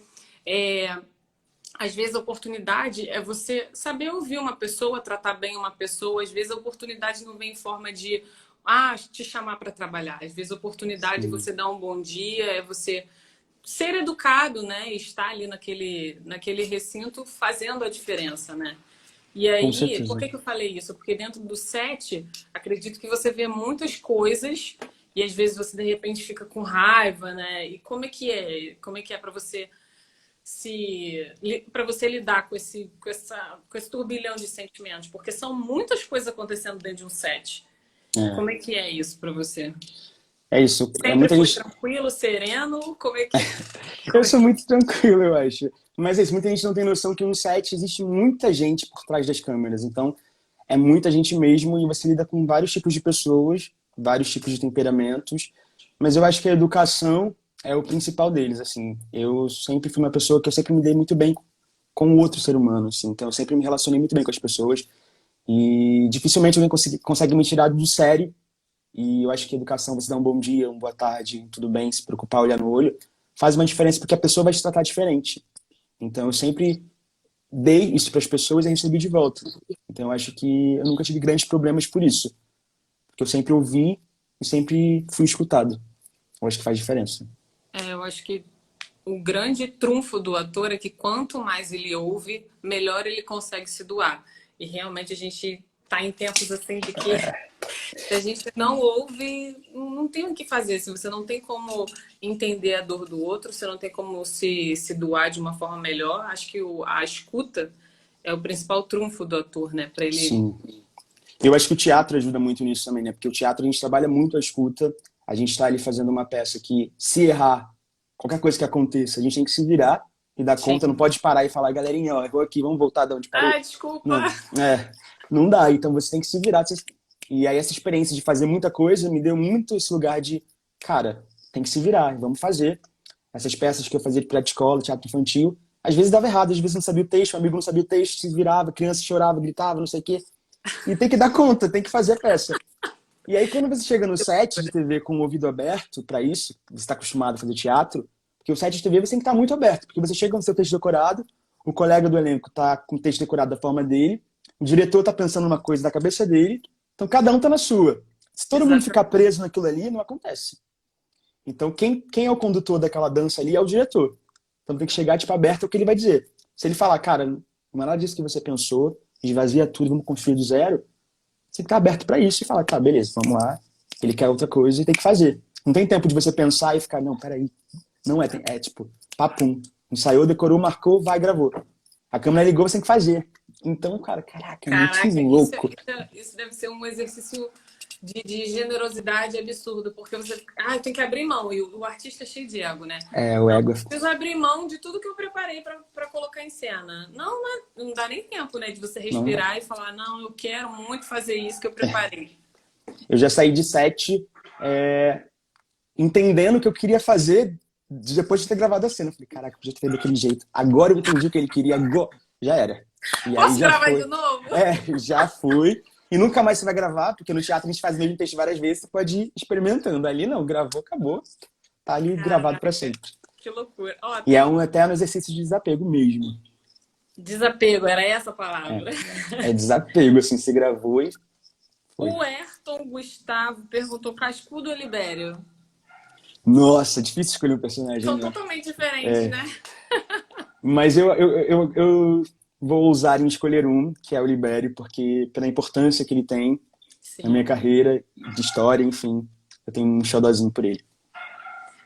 às vezes a oportunidade é você saber ouvir uma pessoa, tratar bem uma pessoa. Às vezes a oportunidade não vem em forma de te chamar para trabalhar. Às vezes a oportunidade é sim, você dar um bom dia, é você ser educado, né? E estar ali naquele recinto fazendo a diferença, né? E com aí, por certeza. que que eu falei isso? Porque dentro do set, acredito que você vê muitas coisas e às vezes você de repente fica com raiva, né? E como é que é? Como é que é para você para você lidar com esse turbilhão de sentimentos? Porque são muitas coisas acontecendo dentro de um set. Como É, é que é isso para você? é isso. É, Sempre muita foi gente. tranquilo, sereno? Como é que Eu como é sou que muito tranquilo, eu acho. Mas é isso, muita gente não tem noção que no set existe muita gente por trás das câmeras. Então, é muita gente mesmo e você lida com vários tipos de pessoas, vários tipos de temperamentos. Mas eu acho que a educação é o principal deles, assim. Eu sempre fui uma pessoa que eu sempre me dei muito bem com o outro ser humano, assim. Então, eu sempre me relacionei muito bem com as pessoas. E dificilmente alguém consegue me tirar do sério. E eu acho que a educação, você dar um bom dia, uma boa tarde, um tudo bem, se preocupar, olhar no olho, faz uma diferença porque a pessoa vai te tratar diferente. Então eu sempre dei isso para as pessoas e recebi de volta. Então eu acho que eu nunca tive grandes problemas por isso, porque eu sempre ouvi e sempre fui escutado. Eu acho que faz diferença. eu acho que o grande trunfo do ator é que quanto mais ele ouve, melhor ele consegue se doar. E realmente a gente está em tempos assim de que se a gente não ouve, não tem o que fazer. Se você não tem como entender a dor do outro, você não tem como se doar de uma forma melhor, acho que a escuta é o principal trunfo do ator, né? Para ele Sim. Eu acho que o teatro ajuda muito nisso também, né? Porque o teatro a gente trabalha muito a escuta, a gente está ali fazendo uma peça que, se errar, qualquer coisa que aconteça, a gente tem que se virar e dar Sim. conta, não pode parar e falar, galerinha, ó, errou aqui, vamos voltar de onde parou. Ah, desculpa. Não, não dá, então você tem que se virar. E aí essa experiência de fazer muita coisa me deu muito esse lugar de, cara, tem que se virar, vamos fazer. Essas peças que eu fazia de pré-escola, teatro infantil, às vezes dava errado, às vezes não sabia o texto, o amigo não sabia o texto, se virava, criança chorava, gritava, não sei o quê. E tem que dar conta, tem que fazer a peça. E aí, quando você chega no set de TV com o ouvido aberto para isso, você está acostumado a fazer teatro, porque o set de TV você tem que estar muito aberto, porque você chega com seu texto decorado, o colega do elenco está com o texto decorado da forma dele, o diretor está pensando uma coisa na cabeça dele, então cada um está na sua. Se todo mundo ficar Exatamente. preso naquilo ali, não acontece. Então, quem é o condutor daquela dança ali é o diretor. Então tem que chegar, tipo, aberto ao que ele vai dizer. Se ele falar, cara, não é nada disso que você pensou, esvazia tudo, vamos construir do zero, você tem que estar aberto para isso e falar, tá, beleza, vamos lá. Ele quer outra coisa e tem que fazer. Não tem tempo de você pensar e ficar, não, peraí. Não é, é tipo, papum. Ensaiou, decorou, marcou, vai, gravou. A câmera ligou, você tem que fazer. Então, cara, caraca, é muito Caraca, louco. isso deve ser um exercício de generosidade absurdo, porque você. Ah, eu tenho que abrir mão. E o artista é cheio de ego, né? É, o Não, ego. eu preciso abrir mão de tudo que eu preparei para colocar em cena. Não, não dá nem tempo, né? De você Não dá. respirar e falar, não, eu quero muito fazer isso que eu preparei. Eu já saí de set entendendo o que eu queria fazer depois de ter gravado a cena. Eu falei, caraca, eu podia ter feito daquele jeito. Agora eu entendi o que ele queria. Já era. E aí Posso já gravar foi. de novo? Já fui. E nunca mais você vai gravar, porque no teatro a gente faz o mesmo texto várias vezes, você pode ir experimentando. Ali não, gravou, acabou. Tá ali gravado para Caraca, sempre. que loucura. Ó, E é tem um eterno exercício de desapego mesmo. desapego, era essa a palavra. É desapego, assim, se gravou e foi. O Ayrton Gustavo perguntou Cascudo ou Libério? Nossa, difícil escolher um personagem, São né? totalmente diferentes, né? Mas eu vou ousar em escolher um, que é o Libério, porque pela importância que ele tem na minha Sim. carreira, de história, enfim, eu tenho um xodózinho por ele.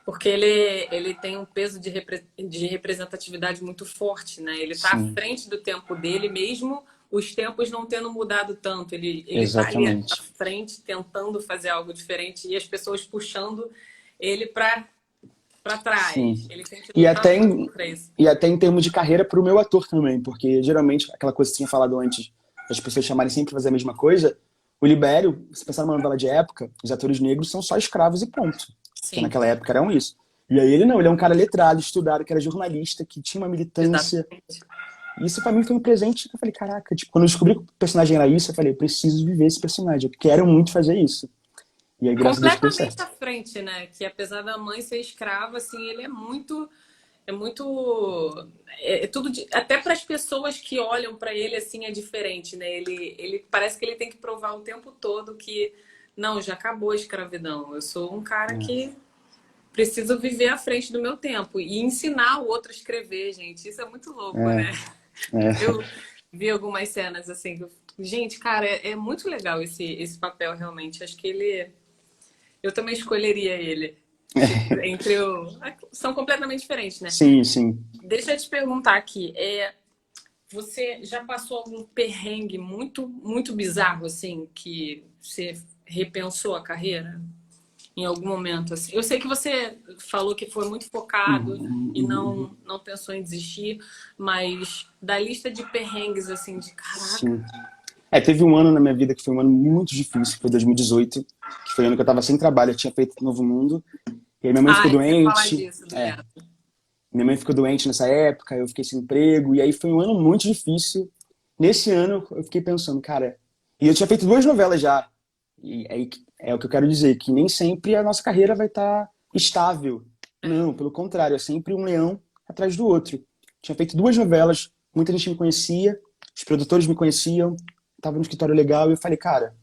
Porque ele tem um peso de representatividade muito forte, né? Ele está à Sim, frente do tempo dele, mesmo os tempos não tendo mudado tanto. Ele tá ali à exatamente. frente, tentando fazer algo diferente e as pessoas puxando ele para Sim. trás. Ele tem que E lutar até muito em, contra isso. e até em termos de carreira para o meu ator também, porque geralmente aquela coisa que você tinha falado antes, as pessoas chamarem sempre pra fazer a mesma coisa, o Libério, se pensar numa novela de época, os atores negros são só escravos e pronto. Porque Sim, naquela época eram isso. E aí ele não, ele é um cara letrado, estudado, que era jornalista, que tinha uma militância. exatamente. E isso pra mim foi um presente que eu falei, caraca, tipo, quando eu descobri que o personagem era isso, eu falei, eu preciso viver esse personagem, eu quero muito fazer isso. E aí, graças a Deus, deu Completamente certo. à frente, né? Que apesar da mãe ser escrava, assim, ele é tudo até para as pessoas que olham para ele assim é diferente, né? Ele parece que ele tem que provar o tempo todo que não, já acabou a escravidão. Eu sou um cara que preciso viver à frente do meu tempo e ensinar o outro a escrever, gente. Isso é muito louco, É, né? é, Eu vi algumas cenas assim, gente, cara, é muito legal esse papel realmente. Acho que eu também escolheria ele. Entre o. São completamente diferentes, né? sim, sim. Deixa eu te perguntar aqui, você já passou algum perrengue muito bizarro, assim, que você repensou a carreira em algum momento, assim? Eu sei que você falou que foi muito focado e não pensou em desistir, mas da lista de perrengues, assim, de caraca. Sim. Teve um ano na minha vida que foi um ano muito difícil, foi 2018, que foi o ano que eu tava sem trabalho, eu tinha feito Novo Mundo, e aí minha mãe ficou Ah, você falar doente, disso, do Neto. minha mãe ficou doente nessa época, eu fiquei sem emprego, e aí foi um ano muito difícil. Nesse ano eu fiquei pensando, cara, e eu tinha feito duas novelas já, e aí é o que eu quero dizer, que nem sempre a nossa carreira vai estar estável. Não, pelo contrário, é sempre um leão atrás do outro. Tinha feito duas novelas, muita gente me conhecia, os produtores me conheciam, tava no escritório legal, e eu falei, cara,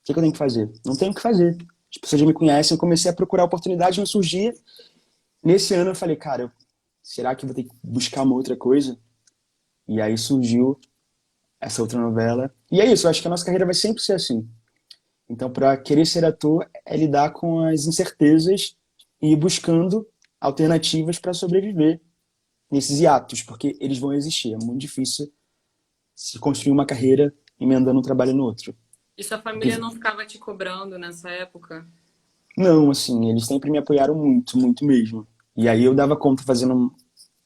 o que eu tenho que fazer? Não tenho o que fazer. As pessoas já me conhecem, eu comecei a procurar oportunidade, não surgia. Nesse ano eu falei, cara, será que eu vou ter que buscar uma outra coisa? E aí surgiu essa outra novela. E é isso, eu acho que a nossa carreira vai sempre ser assim. Então, para querer ser ator, é lidar com as incertezas e ir buscando alternativas para sobreviver nesses hiatos, porque eles vão existir. É muito difícil se construir uma carreira emendando um trabalho no outro. E sua família não ficava te cobrando nessa época? Não, assim, eles sempre me apoiaram muito, muito mesmo. E aí eu dava conta fazendo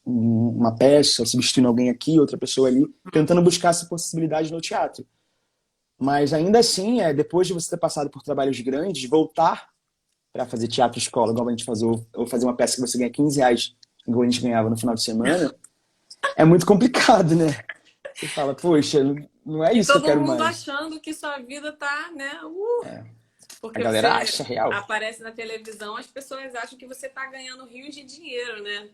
uma peça, substituindo alguém aqui, outra pessoa ali, tentando buscar essa possibilidade no teatro. Mas ainda assim, depois de você ter passado por trabalhos grandes, voltar para fazer teatro escola, igual a gente faz, ou fazer uma peça que você ganha R$ 15, igual a gente ganhava no final de semana, é muito complicado, né? Você fala, poxa, não é E isso que eu todo quero mundo mais. achando que sua vida tá, né? A Porque galera você acha real. aparece na televisão, as pessoas acham que você tá ganhando rios de dinheiro, né?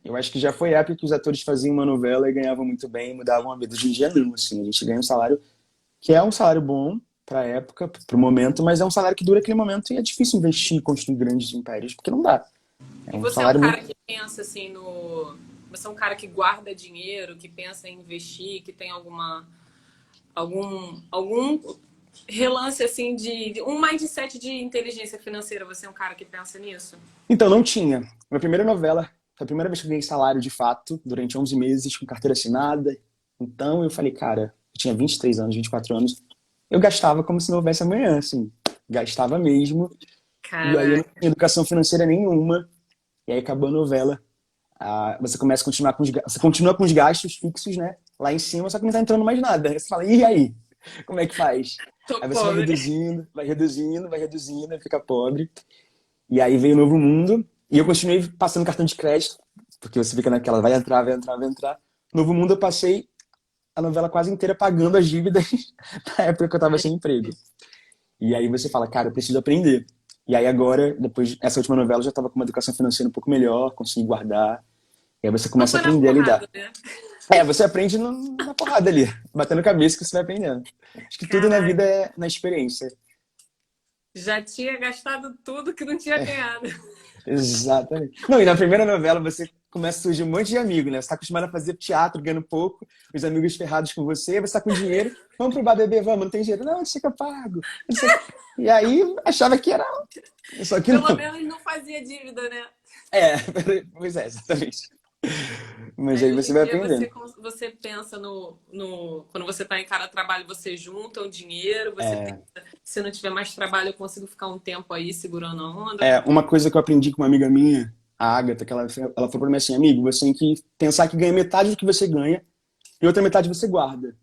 Eu acho que já foi época que os atores faziam uma novela e ganhavam muito bem, mudavam a vida. Hoje em dia não, assim, a gente ganha um salário que é um salário bom para a época, para o momento, mas é um salário que dura aquele momento e é difícil investir e construir grandes impérios, porque não dá. É E um você é um salário cara muito... que pensa assim no. Você é um cara que guarda dinheiro, que pensa em investir, que tem algum relance assim de um mindset de inteligência financeira. Você é um cara que pensa nisso? Então, não tinha. Minha primeira novela, foi a primeira vez que eu ganhei salário de fato, durante 11 meses, com carteira assinada. Então eu falei, cara, eu tinha 23 anos, 24 anos, eu gastava como se não houvesse amanhã, assim. Gastava mesmo. E aí eu não Caraca. tinha educação financeira nenhuma. E aí acabou a novela. Você começa a continuar você continua com os gastos fixos, né? Lá em cima, só que não tá entrando mais nada. Aí você fala, e aí? Como é que faz? Tô Aí você vai pobre. reduzindo, vai reduzindo, vai reduzindo, e fica pobre. E aí veio o Novo Mundo, e eu continuei passando cartão de crédito, porque você fica naquela, vai entrar, vai entrar, vai entrar. Novo Mundo eu passei a novela quase inteira pagando as dívidas na época que eu tava sem emprego. E aí você fala, cara, eu preciso aprender. E aí agora, depois dessa última novela, eu já tava com uma educação financeira um pouco melhor, consegui guardar. E aí você Não começa a foi na aprender a lidar. porrada, né? Você aprende na porrada ali, batendo cabeça que você vai aprendendo. Acho que tudo na vida Caraca. é na experiência. Já tinha gastado tudo que não tinha ganhado. Exatamente. Não, e na primeira novela você começa a surgir um monte de amigo, né? Você tá acostumado a fazer teatro, ganhando pouco, os amigos ferrados com você, você tá com dinheiro, vamos pro bar beber, vamos, não tem dinheiro. Não, deixa que eu pago. Não sei. E aí achava que era. Só que Pelo não. menos não fazia dívida, né? É, pois é, exatamente. Mas Aí aí hoje você em vai dia aprendendo. você pensa quando você está em cada trabalho, você junta o dinheiro, você pensa, se não tiver mais trabalho, eu consigo ficar um tempo aí segurando a onda. Uma coisa que eu aprendi com uma amiga minha, a Agatha, que ela falou pra mim assim, amigo, você tem que pensar que ganha metade do que você ganha e outra metade você guarda.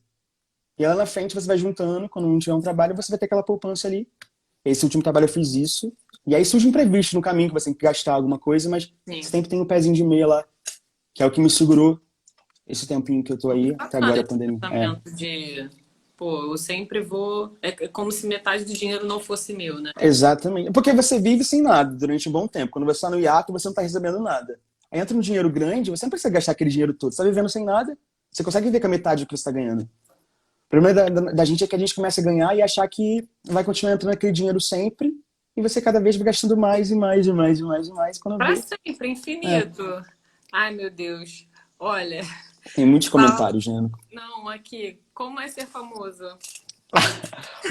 E lá na frente você vai juntando, quando não tiver um trabalho, você vai ter aquela poupança ali. Esse último trabalho eu fiz isso. E aí surge um imprevisto no caminho, que você tem que gastar alguma coisa, mas você Sim. sempre tem um pezinho de meia lá, que é o que me segurou esse tempinho que eu tô aí, Muito até bacana agora a esse pandemia. pensamento de, pô, eu sempre vou. É como se metade do dinheiro não fosse meu, né? Exatamente. Porque você vive sem nada durante um bom tempo. Quando você está no hiato, você não está recebendo nada. Aí entra um dinheiro grande, você não precisa gastar aquele dinheiro todo. Você está vivendo sem nada, você consegue viver com a metade do que você está ganhando. O problema da gente é que a gente começa a ganhar e achar que vai continuar entrando aquele dinheiro sempre e você cada vez vai gastando mais e mais e mais e mais e mais. Quando Para vê, sempre, é, infinito. Ai, meu Deus. Olha, tem muitos Paulo, comentários, né? não, aqui, como é ser famoso?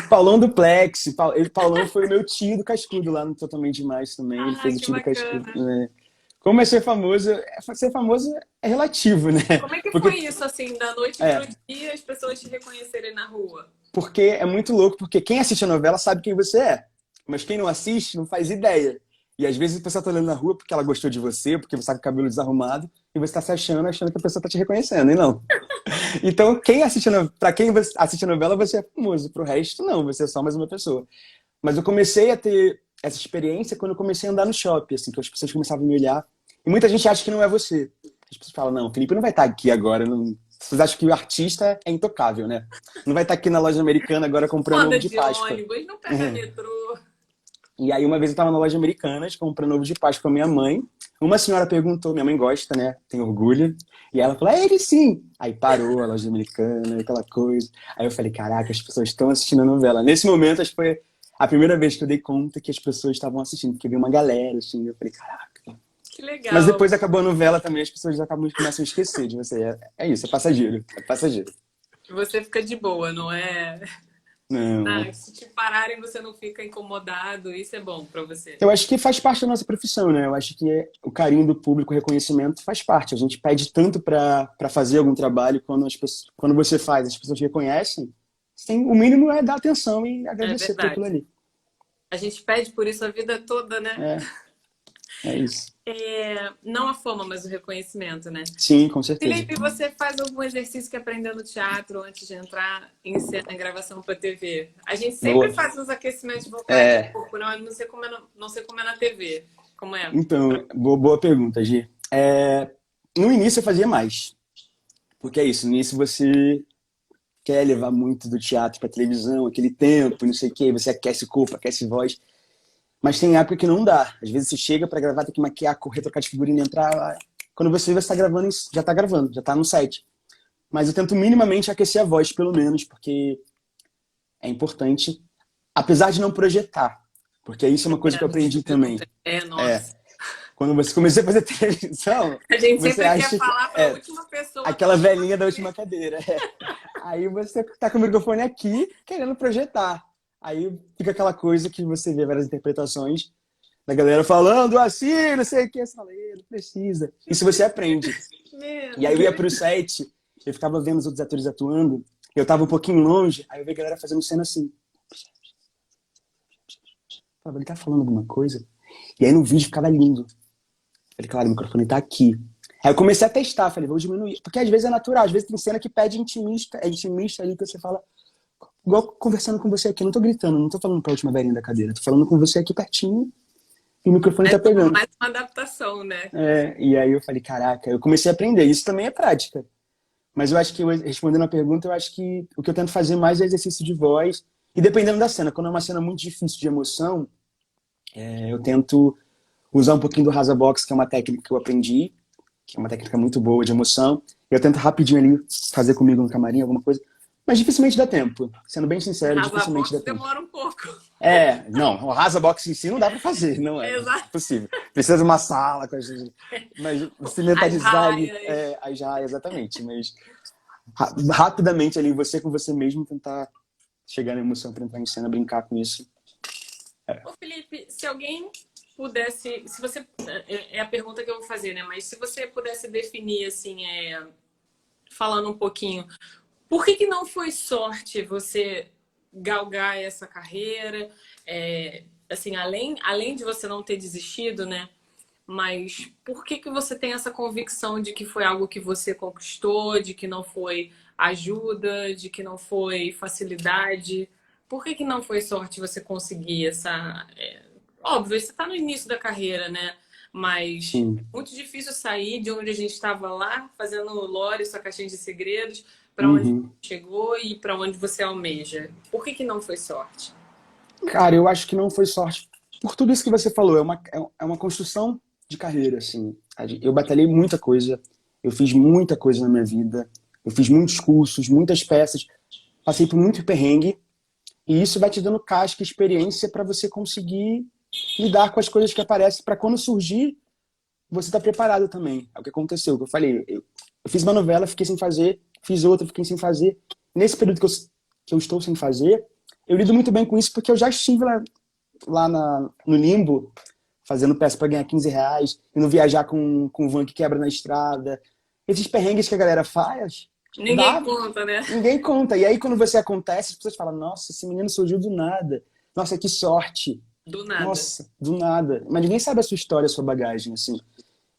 Paulão do Plex, Paulão foi o meu tio do Cascudo lá no Totalmente Demais também. Ele Ah, fez o que tio do Cascudo, bacana. né? Como é ser famoso? Ser famoso é relativo, né? Como é que foi Porque isso, assim, da noite pro é, dia, as pessoas te reconhecerem na rua? porque é muito louco, porque quem assiste a novela sabe quem você é, mas quem não assiste não faz ideia. E às vezes a pessoa tá olhando na rua porque ela gostou de você, porque você tá com o cabelo desarrumado, e você tá se achando que a pessoa tá te reconhecendo, e não. Então, para quem assiste a novela, você é famoso, pro resto não, você é só mais uma pessoa. Mas eu comecei a ter essa experiência quando eu comecei a andar no shopping, assim, que as pessoas começavam a me olhar. E muita gente acha que não é você. As pessoas falam, não, o Felipe não vai estar aqui agora. Não... Vocês acham que o artista é intocável, né? Não vai estar aqui na loja americana agora comprando ovo Anda de de Páscoa. ônibus, não pega metrô. E aí uma vez eu estava na loja Americanas comprando ovo de Páscoa com a minha mãe. Uma senhora perguntou, minha mãe gosta, né? Tem orgulho. E ela falou, é ele sim. Aí parou a loja Americana, aquela coisa. Aí eu falei, caraca, as pessoas estão assistindo a novela. Nesse momento, acho que foi a primeira vez que eu dei conta que as pessoas estavam assistindo, porque veio uma galera, assim. Eu falei, caraca. Que Mas legal. depois acabou a novela também, as pessoas começam a esquecer de você. É isso, é passageiro. É passageiro. Você fica de boa, não é? Não. Ah, se te pararem, você não fica incomodado. Isso é bom pra você. Eu acho que faz parte da nossa profissão, né? Eu acho que o carinho do público, o reconhecimento faz parte. A gente pede tanto para fazer algum trabalho quando você faz, as pessoas reconhecem, o mínimo é dar atenção e É agradecer por aquilo verdade. ali. A gente pede por isso a vida toda, né? É isso. Não a fama, mas o reconhecimento, né? Sim, com certeza. Felipe, você faz algum exercício que aprendeu no teatro antes de entrar em gravação para TV? A gente sempre Boa. faz uns aquecimentos vocais no É, corpo, não sei como não sei como é na TV. Como é? então, boa pergunta, Gi. No início eu fazia mais. Porque é isso, no início você quer levar muito do teatro para televisão, aquele tempo, não sei o quê, você aquece o corpo, aquece voz. Mas tem época que não dá. Às vezes você chega para gravar, tem que maquiar, correr, trocar de figurino, entrar. Quando você vê, você tá gravando, já tá gravando, já tá no set. Mas eu tento minimamente aquecer a voz, pelo menos, porque é importante. Apesar de não projetar. Porque isso é uma coisa que eu aprendi também. É, Nossa. quando você começou a fazer televisão, A gente você sempre quer acha que falar para a última pessoa aquela da velhinha da última cadeira. Aí você tá com o microfone aqui, querendo projetar. Aí fica aquela coisa que você vê várias interpretações da galera falando assim, não sei o que, essa lei, não precisa. Isso você aprende. Meu E aí eu ia Deus. pro set, eu ficava vendo os outros atores atuando, eu tava um pouquinho longe, aí eu vi a galera fazendo cena assim. Eu falava, ele tá falando alguma coisa? E aí no vídeo ficava lindo. Falei, claro, o microfone tá aqui. Aí eu comecei a testar, falei, vou diminuir. Porque às vezes é natural, às vezes tem cena que pede intimista, é intimista ali que você fala, igual conversando com você aqui, eu não tô gritando, não tô falando pra última velhinha da cadeira, tô falando com você aqui pertinho e o microfone É tá pegando. mais uma adaptação, né? E aí eu falei, caraca, eu comecei a aprender. Isso também é prática. Mas eu acho que, respondendo a pergunta, eu acho que o que eu tento fazer mais é exercício de voz. E dependendo da cena, quando é uma cena muito difícil de emoção, eu tento usar um pouquinho do Rasa Box, que é uma técnica que eu aprendi, que é uma técnica muito boa de emoção. Eu tento rapidinho ali fazer comigo no camarim alguma coisa. Mas dificilmente dá tempo. Sendo bem sincero, Rasa dificilmente dá box tempo. demora um pouco. Não, o Rasa Box em si não dá pra fazer, não é Exato. possível. Precisa de uma sala com a gente. Mas você As mentalizar ali, raias. aí já, exatamente. Mas rapidamente ali, você com você mesmo, tentar chegar na emoção pra entrar em cena, brincar com isso. Ô, Felipe, se alguém pudesse, se você é a pergunta que eu vou fazer, né? Mas se você pudesse definir assim, falando um pouquinho, por que não foi sorte você galgar essa carreira? Assim, além de você não ter desistido, né? Mas por que você tem essa convicção de que foi algo que você conquistou, de que não foi ajuda, de que não foi facilidade? Por que não foi sorte você conseguir essa. Óbvio, você está no início da carreira, né? Mas Sim. é muito difícil sair de onde a gente estava lá, fazendo lore, sua caixinha de segredos, para onde Uhum. chegou e para onde você almeja. Por que não foi sorte? Cara, eu acho que não foi sorte. Por tudo isso que você falou, é uma construção de carreira, assim. Eu batalhei muita coisa, eu fiz muita coisa na minha vida, eu fiz muitos cursos, muitas peças, passei por muito perrengue, e isso vai te dando casca, experiência para você conseguir lidar com as coisas que aparecem, para quando surgir, você tá preparado também. É o que aconteceu, que eu falei, eu fiz uma novela, fiquei sem fazer, fiz outra, fiquei sem fazer. Nesse período que eu estou sem fazer, eu lido muito bem com isso, porque eu já estive lá no limbo, fazendo peça para ganhar R$ 15, indo viajar com van que quebra na estrada. Esses perrengues que a galera faz, Ninguém dá, conta, né? ninguém conta. E aí, quando você acontece, as pessoas falam, nossa, esse menino surgiu do nada. Nossa, que sorte. Do nada. Nossa, do nada. Mas ninguém sabe a sua história, a sua bagagem, assim.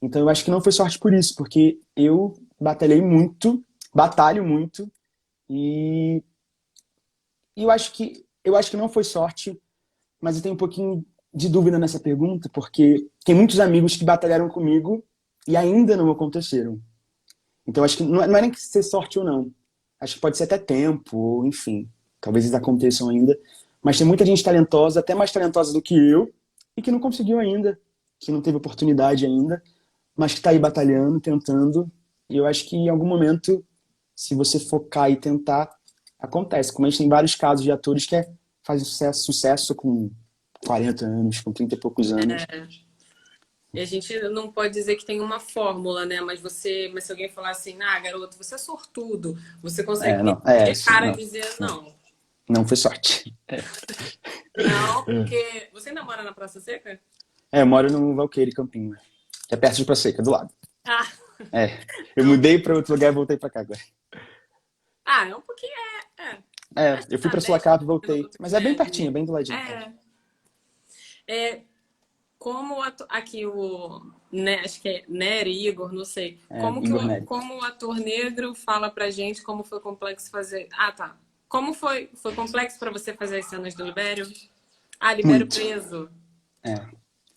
Então eu acho que não foi sorte por isso, porque eu batalhei muito, batalho muito, e, e eu acho que não foi sorte, mas eu tenho um pouquinho de dúvida nessa pergunta, porque tem muitos amigos que batalharam comigo e ainda não aconteceram. Então acho que não é nem que ser sorte ou não. Acho que pode ser até tempo, ou enfim, talvez eles aconteçam ainda. Mas tem muita gente talentosa, até mais talentosa do que eu, e que não conseguiu ainda, que não teve oportunidade ainda, mas que está aí batalhando, tentando. E eu acho que em algum momento, se você focar e tentar, acontece. Como a gente tem vários casos de atores que fazem sucesso com 40 anos, com 30 e poucos anos. E a gente não pode dizer que tem uma fórmula, né? Mas se alguém falar assim, garoto, você é sortudo, você consegue Não, de isso, cara não, dizer não, não. não foi sorte. Não, porque você ainda mora na Praça Seca? Eu moro no Valqueire, Campinho. É perto de Praça Seca, do lado. Ah, Eu não. mudei para outro lugar e voltei para cá agora. É um pouquinho, é. É, Acho que eu fui tá pra 10 Sorocaba e voltei. minutos Mas é bem pertinho, ali. bem do ladinho. É, é como aqui né, acho que é Nery, Igor, não sei. É, Igor Nery. Como o ator negro fala pra gente como foi complexo fazer. Ah, tá. Como foi complexo pra você fazer as cenas do Libério? Ah, Libério Muito. preso. É,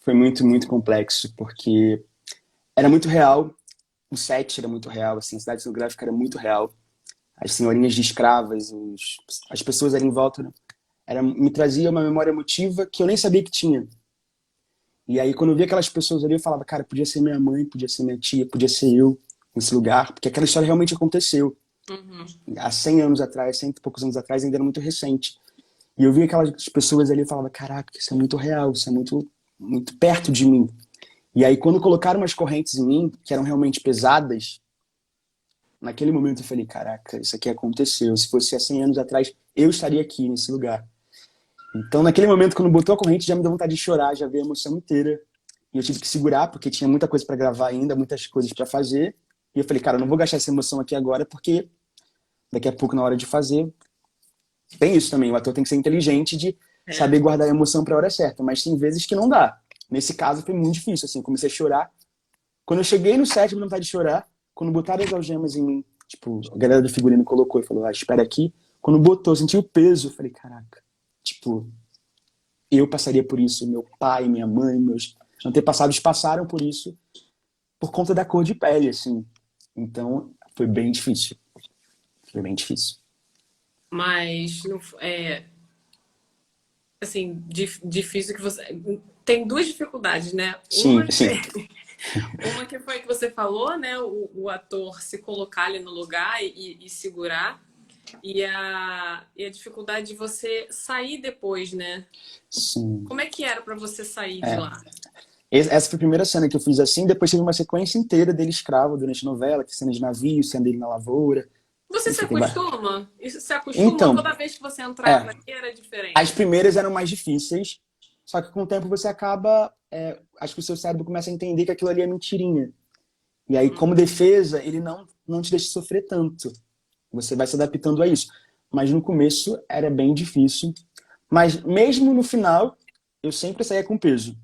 foi muito, muito complexo, porque era muito real, o set era muito real, assim, a cidade cenográfica era muito real. As senhorinhas de escravas, as pessoas ali em volta, né, me trazia uma memória emotiva que eu nem sabia que tinha. E aí, quando eu via aquelas pessoas ali, eu falava, cara, podia ser minha mãe, podia ser minha tia, podia ser eu nesse lugar, porque aquela história realmente aconteceu. Uhum. Há 100 anos atrás, 100 e poucos anos atrás, ainda era muito recente. E eu via aquelas pessoas ali e falava, caraca, isso é muito real, isso é muito, muito perto de mim. E aí, quando colocaram umas correntes em mim, que eram realmente pesadas, naquele momento eu falei, caraca, isso aqui aconteceu. Se fosse há 100 anos atrás, eu estaria aqui, nesse lugar. Então, naquele momento, quando botou a corrente, já me deu vontade de chorar, já veio a emoção inteira. E eu tive que segurar, porque tinha muita coisa para gravar ainda, muitas coisas para fazer. E eu falei, cara, eu não vou gastar essa emoção aqui agora, porque daqui a pouco, na hora de fazer, tem isso também. O ator tem que ser inteligente de É. saber guardar a emoção para a hora certa. Mas tem vezes que não dá. Nesse caso, foi muito difícil. Assim, eu comecei a chorar. Quando eu cheguei no set, me deu vontade de chorar. Quando botaram as algemas em mim, tipo, a galera do figurino colocou e falou, ah, espera aqui. Quando botou, eu senti o peso. Eu falei, caraca, tipo, eu passaria por isso. Meu pai, minha mãe, meus antepassados passaram por isso por conta da cor de pele, assim. Então, foi bem difícil. Foi bem difícil. Mas assim, difícil que você. Tem duas dificuldades, né? Sim, sim. Uma que foi que você falou, né? O ator se colocar ali no lugar e segurar. E a dificuldade de você sair depois, né? Sim. Como é que era para você sair de É. lá? Essa foi a primeira cena que eu fiz assim, depois teve uma sequência inteira dele escravo durante a novela, que cena de navio, cena dele na lavoura. Você se Enfim, acostuma? Isso se acostuma? Então, Toda vez que você entrava é, ali era as diferente. primeiras eram mais difíceis, só que com o tempo você acaba, acho que o seu cérebro começa a entender que aquilo ali é mentirinha. E aí, como defesa, ele não te deixa sofrer tanto. Você vai se adaptando a isso. Mas no começo era bem difícil. Mas mesmo no final, eu sempre saía com peso.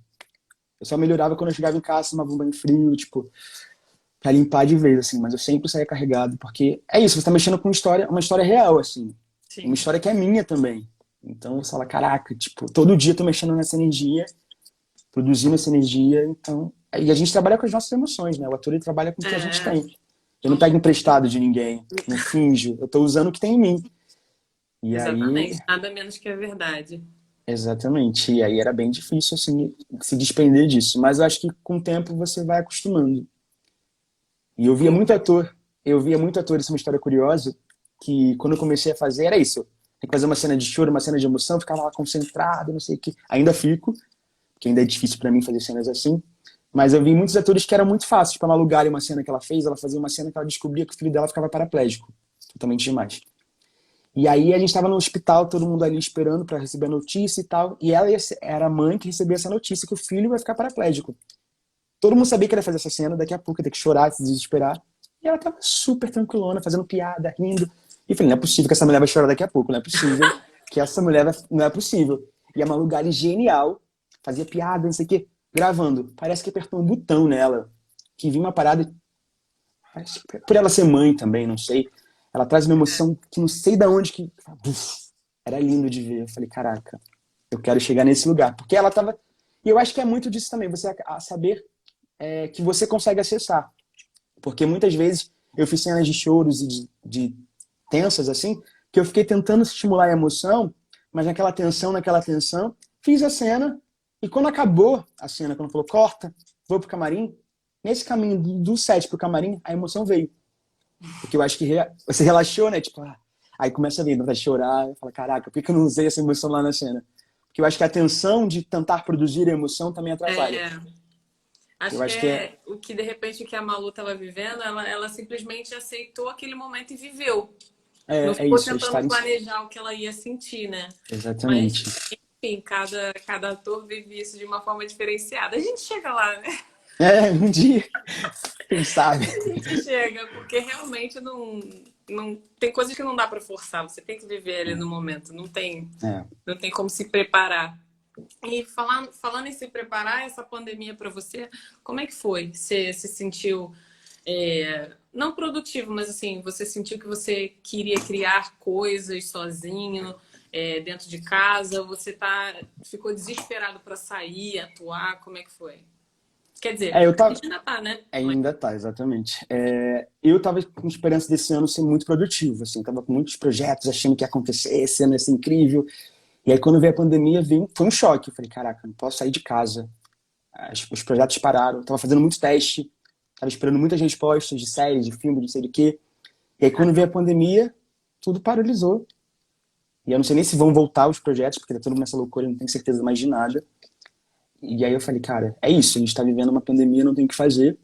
Eu só melhorava quando eu chegava em casa, tomava um banho frio, tipo, pra limpar de vez, assim. Mas eu sempre saía carregado, porque é isso, você tá mexendo com uma história real, assim. Uma Sim. história que é minha também. Então você fala, caraca, tipo, todo dia eu tô mexendo nessa energia, produzindo essa energia, então. E a gente trabalha com as nossas emoções, né? O ator ele trabalha com o que a gente É, tem. Eu não pego emprestado de ninguém, não finjo, eu tô usando o que tem em mim. E aí, exatamente. Nada menos que a verdade. exatamente, e aí era bem difícil, assim, se desprender disso. Mas eu acho que com o tempo você vai acostumando. E eu via muito ator, isso é uma história curiosa, que quando eu comecei a fazer era isso. Tem que fazer uma cena de choro, uma cena de emoção, eu ficava lá concentrado, não sei o que. Ainda fico, porque ainda é difícil pra mim fazer cenas assim. Mas eu vi muitos atores que eram muito fáceis. Tipo, a Malu Gali, uma cena que ela fez, ela fazia uma cena que ela descobria que o filho dela ficava paraplégico. Totalmente demais. E aí a gente estava no hospital, todo mundo ali esperando para receber a notícia e tal. E ela era a mãe que recebia essa notícia que o filho vai ficar paraplégico. Todo mundo sabia que ela ia fazer essa cena, daqui a pouco ia ter que chorar, se desesperar. E ela tava super tranquilona, fazendo piada, rindo. E eu falei, não é possível que essa mulher vai chorar daqui a pouco, não é possível que essa mulher vai... Não é possível. E a Malu Gali, genial, fazia piada, não sei o quê, gravando. Parece que apertou um botão nela, que vinha uma parada, por ela ser mãe também, não sei. Ela traz uma emoção que não sei da onde que... Uf, era lindo de ver. Eu falei, caraca, eu quero chegar nesse lugar. Porque ela tava... E eu acho que é muito disso também, você saber que você consegue acessar. Porque muitas vezes eu fiz cenas de choros e de tensas, assim, que eu fiquei tentando estimular a emoção, mas naquela tensão, fiz a cena, e quando acabou a cena, quando falou, corta, vou pro camarim, nesse caminho do set pro camarim, a emoção veio. Porque eu acho que você relaxou, né? Tipo, aí começa a vir, vai chorar, e fala, caraca, por que eu não usei essa emoção lá na cena? Porque eu acho que a tensão de tentar produzir a emoção também atrapalha. É, Eu acho que acho que é o que de repente o que a Malu estava vivendo, ela simplesmente aceitou aquele momento e viveu. Não é ficou isso, é tentando estar em... planejar o que ela ia sentir, né? Mas, Exatamente. enfim, cada ator vive isso de uma forma diferenciada. A gente chega lá, né? Um dia, quem sabe? A gente chega, porque realmente não. tem coisas que não dá para forçar, você tem que viver ali no momento, É. não tem como se preparar. E falando em se preparar, essa pandemia para você, como é que foi? Você se sentiu, não produtivo, mas assim, você sentiu que você queria criar coisas sozinho, dentro de casa? Você ficou desesperado para sair, atuar? Como é que foi? Quer dizer, Eu a tava. gente ainda tá, né? Ainda tá, exatamente. Eu tava com esperança desse ano ser muito produtivo, assim, tava com muitos projetos, achando que ia acontecer, esse ano ia ser incrível. E aí, quando veio a pandemia, foi um choque. Eu falei, caraca, não posso sair de casa. Os projetos pararam, eu tava fazendo muito teste, tava esperando muitas respostas de séries, de filme, de não sei do quê. E aí, quando veio a pandemia, tudo paralisou. E eu não sei nem se vão voltar os projetos, porque tá todo mundo nessa loucura, eu não tenho certeza mais de nada. E aí eu falei, cara, é isso, a gente tá vivendo uma pandemia, não tem o que fazer.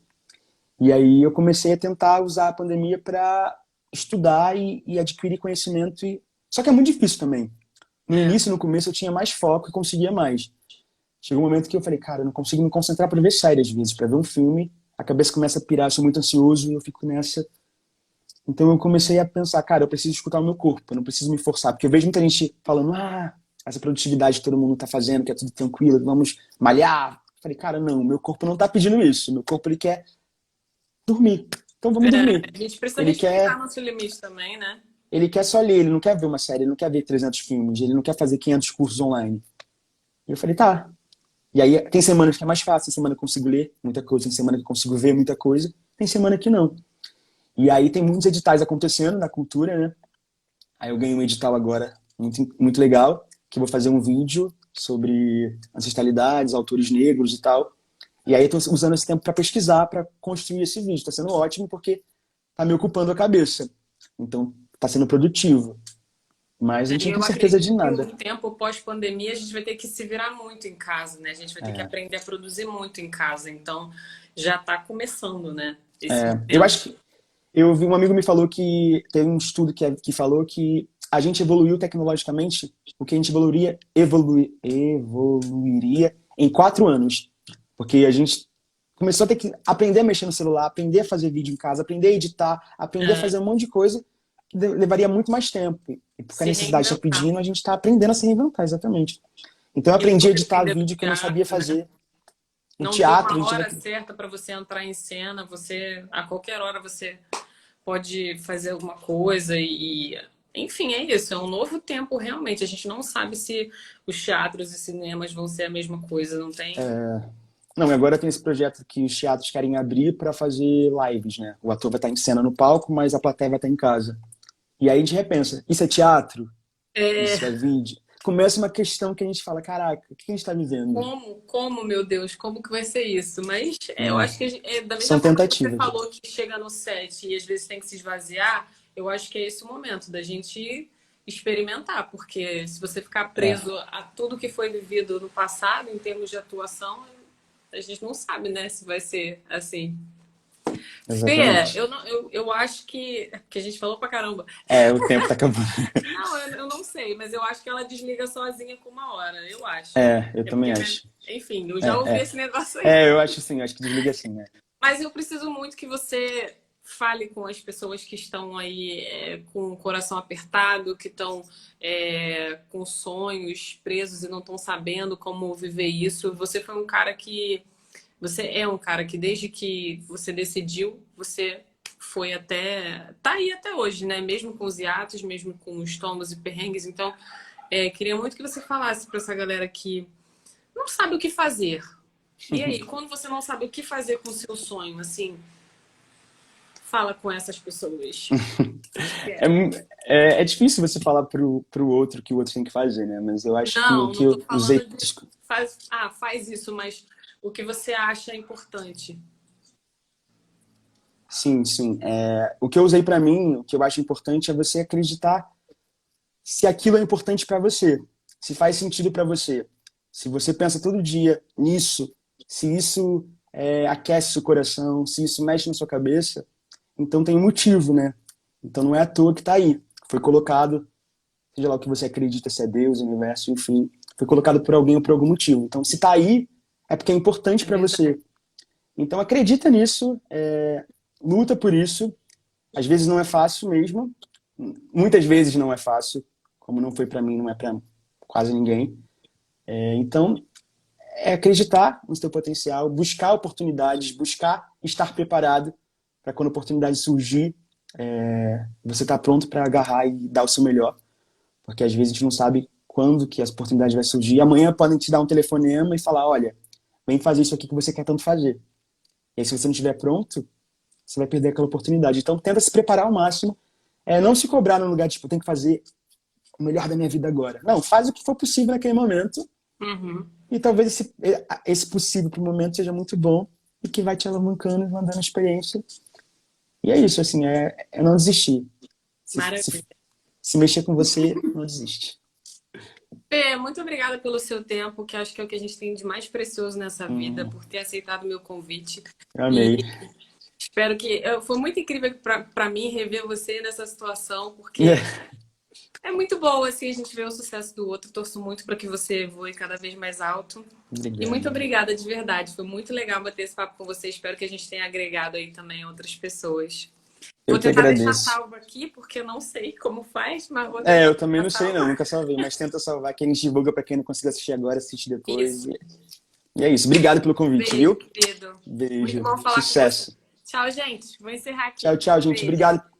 E aí eu comecei a tentar usar a pandemia para estudar e adquirir conhecimento. Só que é muito difícil também. No É. início, no começo, eu tinha mais foco e conseguia mais. Chegou um momento que eu falei, cara, eu não consigo me concentrar para ver série às vezes, para ver um filme, a cabeça começa a pirar, eu sou muito ansioso e eu fico nessa. Então eu comecei a pensar, cara, eu preciso escutar o meu corpo, eu não preciso me forçar, porque eu vejo muita gente falando, essa produtividade que todo mundo tá fazendo, que é tudo tranquilo, vamos malhar. Eu falei, cara, não, meu corpo não tá pedindo isso, meu corpo ele quer dormir. Então vamos dormir. A gente precisa Ele respeitar quer, nosso limite também, né? ele quer só ler, ele não quer ver uma série, ele não quer ver 300 filmes, ele não quer fazer 500 cursos online. E eu falei, tá. E aí tem semanas que é mais fácil, tem semana que eu consigo ler muita coisa, tem semana que eu consigo ver muita coisa, tem semana que não. E aí tem muitos editais acontecendo na cultura, né? Aí eu ganhei um edital agora muito, muito legal, que eu vou fazer um vídeo sobre ancestralidades, autores negros e tal. E aí eu tô usando esse tempo para pesquisar, para construir esse vídeo. Tá sendo ótimo porque tá me ocupando a cabeça. Então tá sendo produtivo. Mas a gente E não tem eu certeza de acredito que nada. um tempo pós-pandemia a gente vai ter que se virar muito em casa, né? A gente vai ter que É, aprender a produzir muito em casa. Então, já está começando, né? Esse eu momento. acho que eu vi um amigo me falou que tem um estudo que falou que a gente evoluiu tecnologicamente, o que a gente evoluiria em 4 anos. Porque a gente começou a ter que aprender a mexer no celular, aprender a fazer vídeo em casa, aprender a editar, aprender a É, fazer um monte de coisa que levaria muito mais tempo. E porque a se necessidade está reinventar. pedindo, a gente está aprendendo a se reinventar, exatamente. Então eu E aprendi a você editar aprender do vídeo que eu não sabia teatro, né? fazer. O Não tem teatro, a uma gente hora teve que... certa para você entrar em cena. A qualquer hora você pode fazer alguma coisa enfim, é isso. É um novo tempo realmente. A gente não sabe se os teatros e cinemas vão ser a mesma coisa. Não tem. Não, e agora tem esse projeto que os teatros querem abrir para fazer lives, né? O ator vai estar em cena no palco, mas a plateia vai estar em casa. E aí a gente repensa, isso é teatro? É, Isso é vídeo? Começa uma questão que a gente fala, caraca, o que a gente está vivendo? meu Deus, como que vai ser isso? Mas eu É, acho que da mesma são forma que você tentativas. falou que chega no set e às vezes tem que se esvaziar, eu acho que é esse o momento da gente experimentar, porque se você ficar É, preso a tudo que foi vivido no passado em termos de atuação, a gente não sabe, né, se vai ser assim. Fê, exatamente. eu acho que a gente falou pra caramba. O tempo tá acabando. Não, eu não sei, mas eu acho que ela desliga sozinha com uma hora, eu acho. Eu É também porque, acho. enfim, eu já É, ouvi é. esse negócio aí. Eu acho sim, acho que desliga assim, né? Mas eu preciso muito que você fale com as pessoas que estão aí com o coração apertado, que estão com sonhos presos e não estão sabendo como viver isso. Você é um cara que desde que você decidiu, você foi até. Tá aí até hoje, né? Mesmo com os hiatos, mesmo com os tombos e perrengues. Então, queria muito que você falasse para essa galera que não sabe o que fazer. E aí, quando você não sabe o que fazer com o seu sonho, assim, fala com essas pessoas. É, é difícil você falar pro outro o que o outro tem que fazer, né? Mas eu acho que o Não, que não tô eu falando usei. de faz isso, mas o que você acha importante. Sim, sim. O que eu usei pra mim, o que eu acho importante é você acreditar se aquilo é importante pra você, se faz sentido pra você. Se você pensa todo dia nisso, se isso aquece o coração, se isso mexe na sua cabeça, então tem um motivo, né? Então não é à toa que tá aí. Foi colocado, seja lá o que você acredita, se é Deus, universo, enfim, foi colocado por alguém ou por algum motivo. Então se tá aí, é porque é importante É pra verdade. você. Então acredita nisso, luta por isso Às vezes não é fácil mesmo, muitas vezes não é fácil, como não foi para mim, não é para quase ninguém. Então, é acreditar no seu potencial, buscar oportunidades, buscar estar preparado para quando a oportunidade surgir, você estar pronto para agarrar e dar o seu melhor. Porque às vezes a gente não sabe quando que essa oportunidade vai surgir. Amanhã podem te dar um telefonema e falar, olha, vem fazer isso aqui que você quer tanto fazer. E aí, se você não estiver pronto, você vai perder aquela oportunidade. Então, tenta se preparar ao máximo. Não se cobrar no lugar, tipo, tem que fazer o melhor da minha vida agora. Não, faz o que for possível naquele momento. Uhum. E talvez esse possível pro momento seja muito bom e que vai te alavancando e mandando experiência. E é isso, assim, é não desistir. Se, se, Maravilha. se mexer com você, não desiste. Fê, muito obrigada pelo seu tempo, que acho que é o que a gente tem de mais precioso nessa vida, por ter aceitado o meu convite. E Amei. espero que... Foi muito incrível para mim rever você nessa situação, porque é muito bom, assim, a gente ver o sucesso do outro. Torço muito para que você voe cada vez mais alto. E muito Obrigado. obrigada de verdade. Foi muito legal bater esse papo com você. Espero que a gente tenha agregado aí também outras pessoas. Eu Vou que tentar deixar agradeço. salvo aqui, porque eu não sei como faz, mas vou tentar Eu também deixar não sei não, salvo. nunca salvei, mas tenta salvar, que a gente divulga pra quem não conseguiu assistir agora, assiste depois. Isso. E é isso. Obrigado pelo convite, Beijo, viu? querido. Muito Beijo. bom falar com você. Sucesso. Tchau, gente. Vou encerrar Tchau, aqui. tchau, gente. Beijo. Obrigado